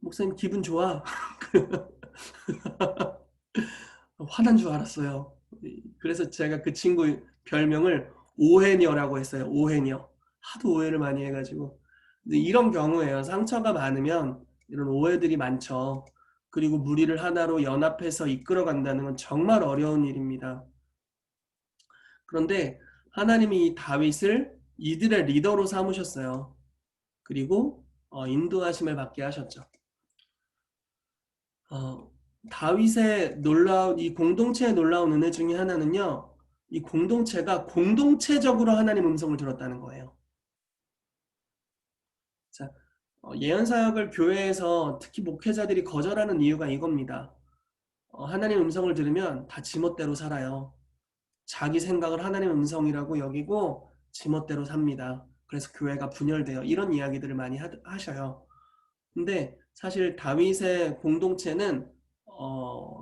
목사님 기분 좋아. 화난 줄 알았어요. 그래서 제가 그 친구 별명을 오해녀라고 했어요. 오해녀. 하도 오해를 많이 해가지고. 근데 이런 경우에요. 상처가 많으면 이런 오해들이 많죠. 그리고 무리를 하나로 연합해서 이끌어 간다는 건 정말 어려운 일입니다. 그런데 하나님이 이 다윗을 이들의 리더로 삼으셨어요. 그리고 인도하심을 받게 하셨죠. 어, 다윗의 놀라운 이 공동체의 놀라운 은혜 중에 하나는요. 이 공동체가 공동체적으로 하나님 음성을 들었다는 거예요. 자, 예언 사역을 교회에서 특히 목회자들이 거절하는 이유가 이겁니다. 하나님 음성을 들으면 다 지멋대로 살아요. 자기 생각을 하나님 음성이라고 여기고 지멋대로 삽니다. 그래서 교회가 분열돼요. 이런 이야기들을 많이 하셔요. 근데 사실 다윗의 공동체는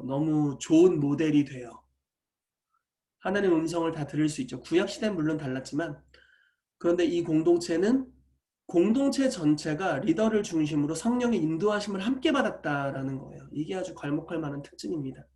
너무 좋은 모델이 돼요. 하나님 음성을 다 들을 수 있죠. 구약 시대는 물론 달랐지만 그런데 이 공동체는 공동체 전체가 리더를 중심으로 성령의 인도하심을 함께 받았다라는 거예요. 이게 아주 괄목할 만한 특징입니다.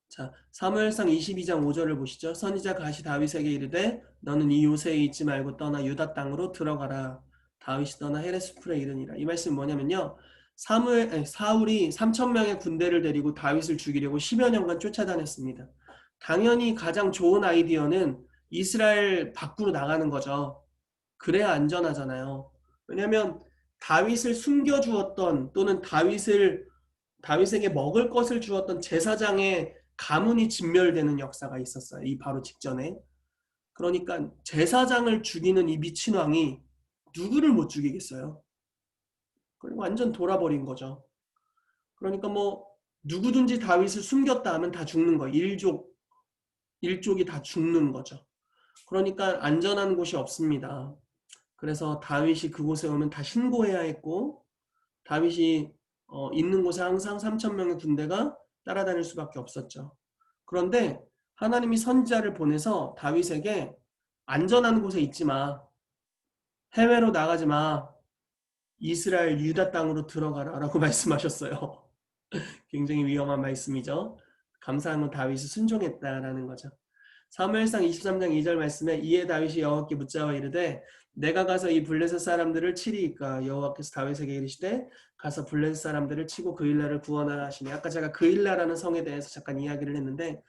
자, 사무엘상 22장 5절을 보시죠. 선지자 가시 다윗에게 이르되 너는 이 요새에 있지 말고 떠나 유다 땅으로 들어가라. 다윗이 떠나 헤레스풀에 이르니라. 이 말씀 뭐냐면요. 사울이 3천 명의 군대를 데리고 다윗을 죽이려고 10여 년간 쫓아다녔습니다. 당연히 가장 좋은 아이디어는 이스라엘 밖으로 나가는 거죠. 그래야 안전하잖아요. 왜냐하면 다윗을 숨겨주었던 또는 다윗에게 먹을 것을 주었던 제사장의 가문이 진멸되는 역사가 있었어요. 이 바로 직전에. 그러니까 제사장을 죽이는 이 미친 왕이 누구를 못 죽이겠어요. 그리고 완전 돌아버린 거죠. 그러니까 뭐 누구든지 다윗을 숨겼다 하면 다 죽는 거예요. 일족이 다 죽는 거죠. 그러니까 안전한 곳이 없습니다. 그래서 다윗이 그곳에 오면 다 신고해야 했고 다윗이 있는 곳에 항상 3천 명의 군대가 따라다닐 수밖에 없었죠. 그런데 하나님이 선지자를 보내서 다윗에게 안전한 곳에 있지 마. 해외로 나가지 마. 이스라엘 유다 땅으로 들어가라 라고 말씀하셨어요. 굉장히 위험한 말씀이죠. 감사한 건 다윗이 순종했다라는 거죠. 사무엘상 23장 2절 말씀에 이에 다윗이 여호와께 묻자와 이르되 내가 가서 이 블레셋 사람들을 치리이까 여호와께서 다윗에게 이르시되 가서 블레셋 사람들을 치고 그일라를 구원하라 하시니 아까 제가 그일라라는 성에 대해서 잠깐 이야기를 했는데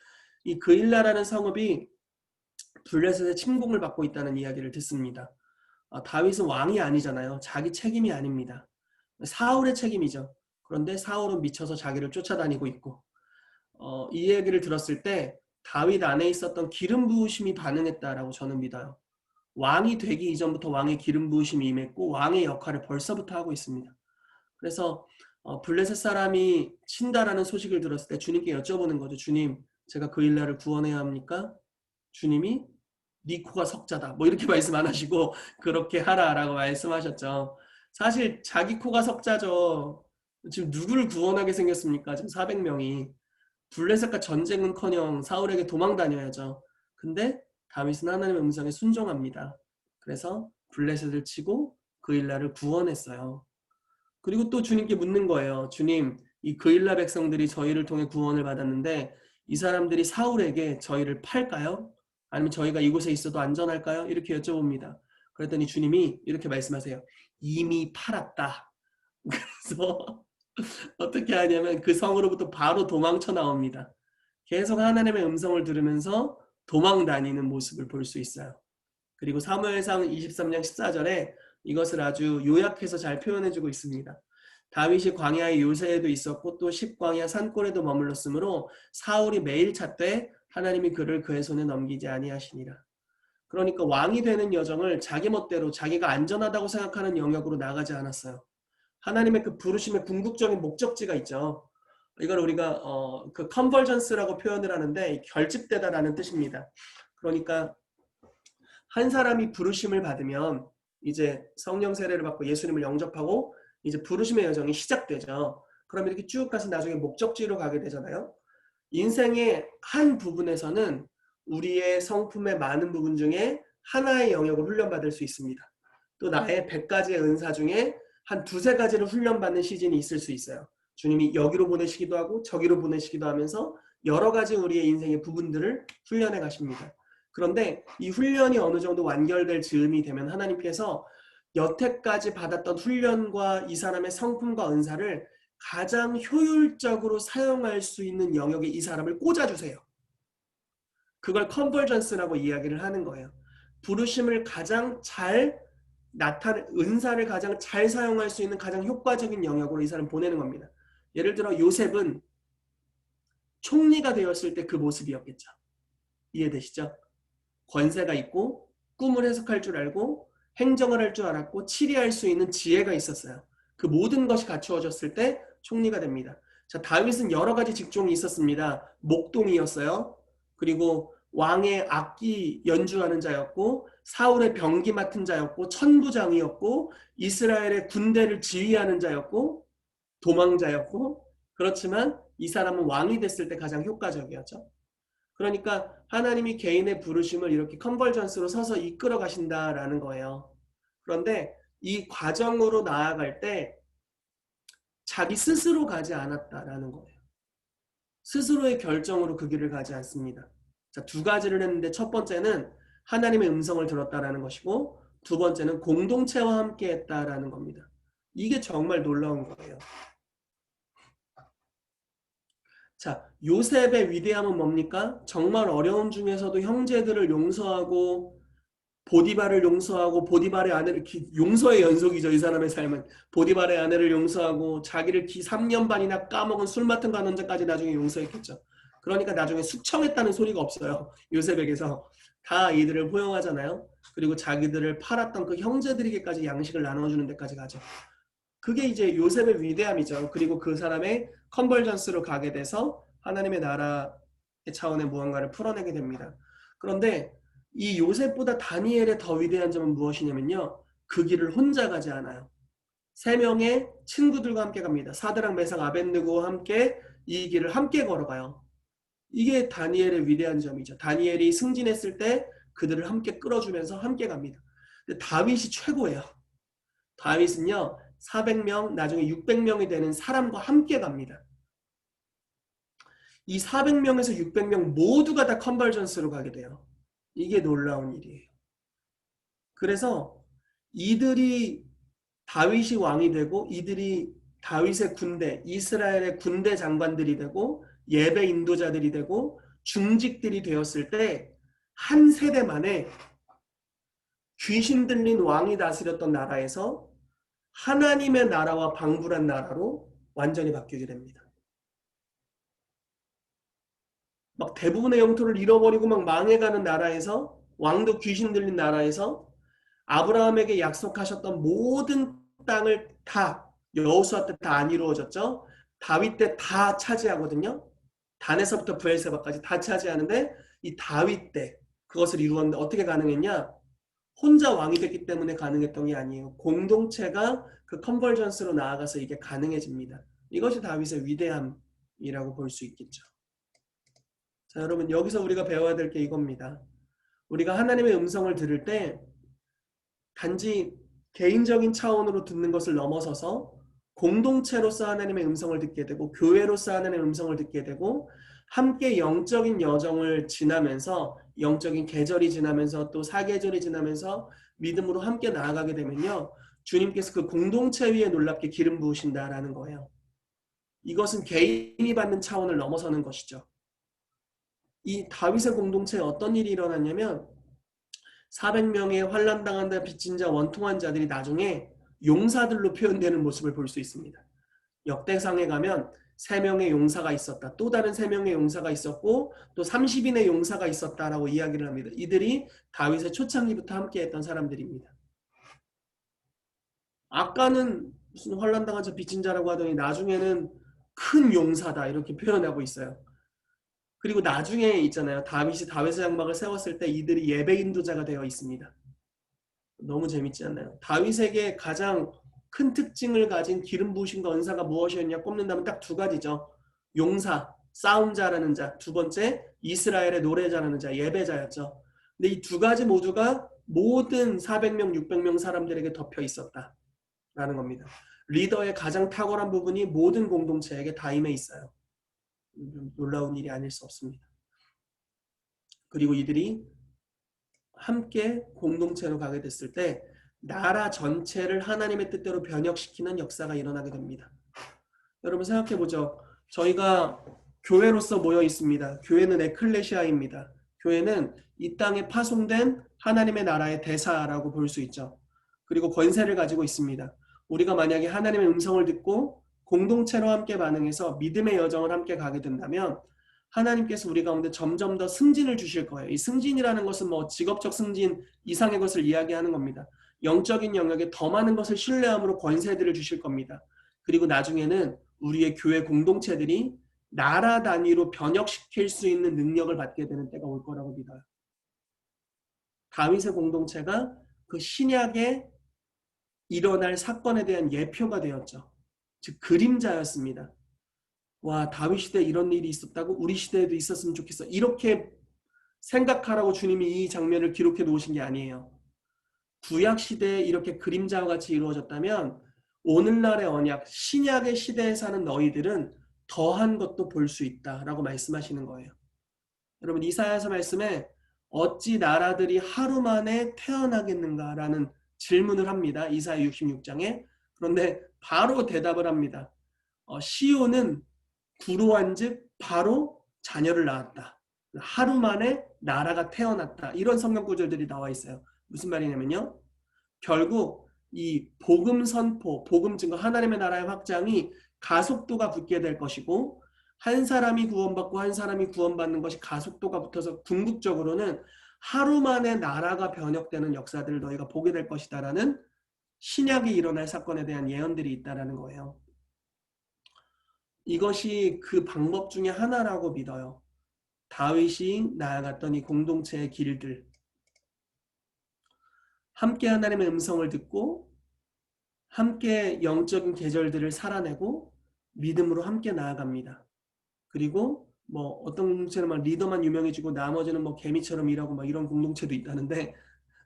이 그일라라는 성읍이 블레셋의 침공을 받고 있다는 이야기를 듣습니다. 다윗은 왕이 아니잖아요. 자기 책임이 아닙니다. 사울의 책임이죠. 그런데 사울은 미쳐서 자기를 쫓아다니고 있고 이 얘기를 들었을 때 다윗 안에 있었던 기름 부으심이 반응했다라고 저는 믿어요. 왕이 되기 이전부터 왕의 기름 부으심이 임했고 왕의 역할을 벌써부터 하고 있습니다. 그래서 블레셋 사람이 친다라는 소식을 들었을 때 주님께 여쭤보는 거죠. 주님, 제가 그 일날을 구원해야 합니까? 주님이 네 코가 석자다. 뭐 이렇게 말씀 안 하시고 그렇게 하라라고 말씀하셨죠. 사실 자기 코가 석자죠. 지금 누구를 구원하게 생겼습니까? 지금 400명이. 블레셋과 전쟁은커녕 사울에게 도망 다녀야죠. 근데 다윗은 하나님의 음성에 순종합니다. 그래서 블레셋을 치고 그일라를 구원했어요. 그리고 또 주님께 묻는 거예요. 주님, 이 그일라 백성들이 저희를 통해 구원을 받았는데 이 사람들이 사울에게 저희를 팔까요? 아니면 저희가 이곳에 있어도 안전할까요? 이렇게 여쭤봅니다. 그랬더니 주님이 이렇게 말씀하세요. 이미 팔았다. 그래서 어떻게 하냐면 그 성으로부터 바로 도망쳐 나옵니다. 계속 하나님의 음성을 들으면서 도망 다니는 모습을 볼 수 있어요. 그리고 사무엘상 23장 14절에 이것을 아주 요약해서 잘 표현해주고 있습니다. 다윗이 광야의 요새에도 있었고 또 십광야 산골에도 머물렀으므로 사울이 매일 찾되 하나님이 그를 그의 손에 넘기지 아니하시니라. 그러니까 왕이 되는 여정을 자기 멋대로 자기가 안전하다고 생각하는 영역으로 나가지 않았어요. 하나님의 그 부르심의 궁극적인 목적지가 있죠. 이걸 우리가 그 컨버전스라고 표현을 하는데 결집되다라는 뜻입니다. 그러니까 한 사람이 부르심을 받으면 이제 성령 세례를 받고 예수님을 영접하고 이제 부르심의 여정이 시작되죠. 그럼 이렇게 쭉 가서 나중에 목적지로 가게 되잖아요. 인생의 한 부분에서는 우리의 성품의 많은 부분 중에 하나의 영역을 훈련받을 수 있습니다. 또 나의 100가지의 은사 중에 한 두세 가지를 훈련받는 시즌이 있을 수 있어요. 주님이 여기로 보내시기도 하고 저기로 보내시기도 하면서 여러 가지 우리의 인생의 부분들을 훈련해 가십니다. 그런데 이 훈련이 어느 정도 완결될 즈음이 되면 하나님께서 여태까지 받았던 훈련과 이 사람의 성품과 은사를 가장 효율적으로 사용할 수 있는 영역에 이 사람을 꽂아주세요. 그걸 컨버전스라고 이야기를 하는 거예요. 부르심을 가장 잘 은사를 가장 잘 사용할 수 있는 가장 효과적인 영역으로 이 사람을 보내는 겁니다. 예를 들어 요셉은 총리가 되었을 때 그 모습이었겠죠. 이해되시죠? 권세가 있고 꿈을 해석할 줄 알고 행정을 할 줄 알았고 치리할 수 있는 지혜가 있었어요. 그 모든 것이 갖추어졌을 때 총리가 됩니다. 자, 다윗은 여러 가지 직종이 있었습니다. 목동이었어요. 그리고 왕의 악기 연주하는 자였고 사울의 병기 맡은 자였고 천부장이었고 이스라엘의 군대를 지휘하는 자였고 도망자였고 그렇지만 이 사람은 왕이 됐을 때 가장 효과적이었죠. 그러니까 하나님이 개인의 부르심을 이렇게 컨버전스로 서서 이끌어 가신다라는 거예요. 그런데 이 과정으로 나아갈 때 자기 스스로 가지 않았다라는 거예요. 스스로의 결정으로 그 길을 가지 않습니다. 자, 두 가지를 했는데 첫 번째는 하나님의 음성을 들었다라는 것이고 두 번째는 공동체와 함께 했다라는 겁니다. 이게 정말 놀라운 거예요. 자, 요셉의 위대함은 뭡니까? 정말 어려움 중에서도 형제들을 용서하고 보디발을 용서하고 보디발의 아내를 용서의 연속이죠. 이 사람의 삶은. 보디발의 아내를 용서하고 자기를 3년 반이나 까먹은 술 맡은 간원자까지 나중에 용서했겠죠. 그러니까 나중에 숙청했다는 소리가 없어요. 요셉에게서. 다 이들을 포용하잖아요. 그리고 자기들을 팔았던 그 형제들에게까지 양식을 나눠주는 데까지 가죠. 그게 이제 요셉의 위대함이죠. 그리고 그 사람의 컨버전스로 가게 돼서 하나님의 나라의 차원의 무언가를 풀어내게 됩니다. 그런데 이 요셉보다 다니엘의 더 위대한 점은 무엇이냐면요. 그 길을 혼자 가지 않아요. 3명의 친구들과 함께 갑니다. 사드락, 메삭, 아벳느고와 함께 이 길을 함께 걸어가요. 이게 다니엘의 위대한 점이죠. 다니엘이 승진했을 때 그들을 함께 끌어주면서 함께 갑니다. 근데 다윗이 최고예요. 다윗은요. 400명, 나중에 600명이 되는 사람과 함께 갑니다. 이 400명에서 600명 모두가 다 컨버전스로 가게 돼요. 이게 놀라운 일이에요. 그래서 이들이 다윗이 왕이 되고 이들이 다윗의 군대, 이스라엘의 군대 장관들이 되고 예배 인도자들이 되고 중직들이 되었을 때 한 세대 만에 귀신 들린 왕이 다스렸던 나라에서 하나님의 나라와 방불한 나라로 완전히 바뀌게 됩니다. 막 대부분의 영토를 잃어버리고 막 망해가는 나라에서 왕도 귀신 들린 나라에서 아브라함에게 약속하셨던 모든 땅을 다 여호수아 때 다 안 이루어졌죠. 다윗 때 다 차지하거든요. 단에서부터 브엘세바까지 다 차지하는데 이 다윗 때 그것을 이루었는데 어떻게 가능했냐? 혼자 왕이 됐기 때문에 가능했던 게 아니에요. 공동체가 그 컨버전스로 나아가서 이게 가능해집니다. 이것이 다윗의 위대함이라고 볼 수 있겠죠. 자, 여러분 여기서 우리가 배워야 될 게 이겁니다. 우리가 하나님의 음성을 들을 때 단지 개인적인 차원으로 듣는 것을 넘어서서 공동체로서 하나님의 음성을 듣게 되고 교회로서 하나님의 음성을 듣게 되고 함께 영적인 여정을 지나면서 영적인 계절이 지나면서 또 사계절이 지나면서 믿음으로 함께 나아가게 되면요. 주님께서 그 공동체 위에 놀랍게 기름 부으신다라는 거예요. 이것은 개인이 받는 차원을 넘어서는 것이죠. 이 다윗의 공동체에 어떤 일이 일어났냐면 400명의 환난당한다 빚진 자 원통한 자들이 나중에 용사들로 표현되는 모습을 볼 수 있습니다. 역대상에 가면 3명의 용사가 있었다. 또 다른 3명의 용사가 있었고 또 30인의 용사가 있었다라고 이야기를 합니다. 이들이 다윗의 초창기부터 함께했던 사람들입니다. 아까는 무슨 환난당한 자 빚진 자라고 하더니 나중에는 큰 용사다 이렇게 표현하고 있어요. 그리고 나중에 있잖아요. 다윗이 다윗의 장막을 세웠을 때 이들이 예배 인도자가 되어 있습니다. 너무 재밌지 않나요? 다윗에게 가장 큰 특징을 가진 기름 부으심과 은사가 무엇이었냐 꼽는다면 딱 두 가지죠. 용사, 싸움 잘하는 자. 두 번째, 이스라엘의 노래 잘하는 자, 예배자였죠. 근데 이 두 가지 모두가 모든 400명, 600명 사람들에게 덮여 있었다라는 겁니다. 리더의 가장 탁월한 부분이 모든 공동체에게 다 임해 있어요. 놀라운 일이 아닐 수 없습니다. 그리고 이들이 함께 공동체로 가게 됐을 때 나라 전체를 하나님의 뜻대로 변혁시키는 역사가 일어나게 됩니다. 여러분 생각해보죠. 저희가 교회로서 모여 있습니다. 교회는 에클레시아입니다. 교회는 이 땅에 파송된 하나님의 나라의 대사라고 볼 수 있죠. 그리고 권세를 가지고 있습니다. 우리가 만약에 하나님의 음성을 듣고 공동체로 함께 반응해서 믿음의 여정을 함께 가게 된다면 하나님께서 우리 가운데 점점 더 승진을 주실 거예요. 이 승진이라는 것은 뭐 직업적 승진 이상의 것을 이야기하는 겁니다. 영적인 영역에 더 많은 것을 신뢰함으로 권세들을 주실 겁니다. 그리고 나중에는 우리의 교회 공동체들이 나라 단위로 변혁시킬 수 있는 능력을 받게 되는 때가 올 거라고 믿어요. 다윗의 공동체가 그 신약에 일어날 사건에 대한 예표가 되었죠. 즉 그림자였습니다. 와, 다윗 시대에 이런 일이 있었다고 우리 시대에도 있었으면 좋겠어. 이렇게 생각하라고 주님이 이 장면을 기록해 놓으신 게 아니에요. 구약 시대에 이렇게 그림자와 같이 이루어졌다면 오늘날의 언약, 신약의 시대에 사는 너희들은 더한 것도 볼 수 있다라고 말씀하시는 거예요. 여러분 이사야서 말씀에 어찌 나라들이 하루 만에 태어나겠는가라는 질문을 합니다. 이사야 66장에. 그런데 바로 대답을 합니다. 시온은 구로한 즉 바로 자녀를 낳았다. 하루 만에 나라가 태어났다. 이런 성경 구절들이 나와 있어요. 무슨 말이냐면요. 결국 이 복음 선포, 복음 증거, 하나님의 나라의 확장이 가속도가 붙게 될 것이고 한 사람이 구원받고 한 사람이 구원받는 것이 가속도가 붙어서 궁극적으로는 하루 만에 나라가 변혁되는 역사들을 너희가 보게 될 것이다라는 신약이 일어날 사건에 대한 예언들이 있다라는 거예요. 이것이 그 방법 중에 하나라고 믿어요. 다윗이 나아갔던 이 공동체의 길들. 함께 하나님의 음성을 듣고 함께 영적인 계절들을 살아내고 믿음으로 함께 나아갑니다. 그리고 뭐 어떤 공동체는 막 리더만 유명해지고 나머지는 뭐 개미처럼 일하고 막 이런 공동체도 있다는데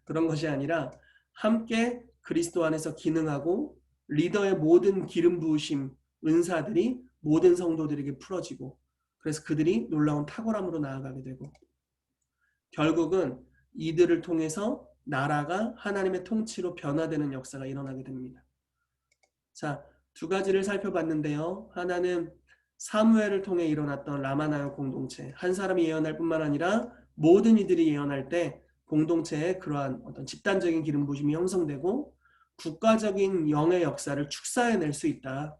그런 것이 아니라 함께 그리스도 안에서 기능하고 리더의 모든 기름 부으심 은사들이 모든 성도들에게 풀어지고 그래서 그들이 놀라운 탁월함으로 나아가게 되고 결국은 이들을 통해서 나라가 하나님의 통치로 변화되는 역사가 일어나게 됩니다. 자, 두 가지를 살펴봤는데요. 하나는 사무엘을 통해 일어났던 라마나요 공동체. 한 사람이 예언할 뿐만 아니라 모든 이들이 예언할 때 공동체에 그러한 어떤 집단적인 기름 부심이 형성되고 국가적인 영의 역사를 축사해낼 수 있다.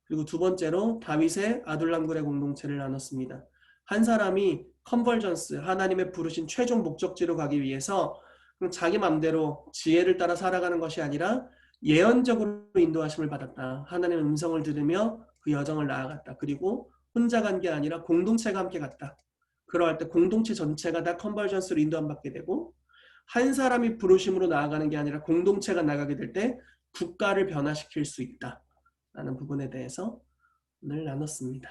그리고 두 번째로 다윗의 아둘람굴의 공동체를 나눴습니다. 한 사람이 컨버전스, 하나님의 부르신 최종 목적지로 가기 위해서 자기 맘대로 지혜를 따라 살아가는 것이 아니라 예언적으로 인도하심을 받았다. 하나님의 음성을 들으며 그 여정을 나아갔다. 그리고 혼자 간 게 아니라 공동체가 함께 갔다. 그러할 때 공동체 전체가 다 컨버전스로 인도함 받게 되고 한 사람이 부르심으로 나아가는 게 아니라 공동체가 나가게 될 때 국가를 변화시킬 수 있다. 라는 부분에 대해서 오늘 나눴습니다.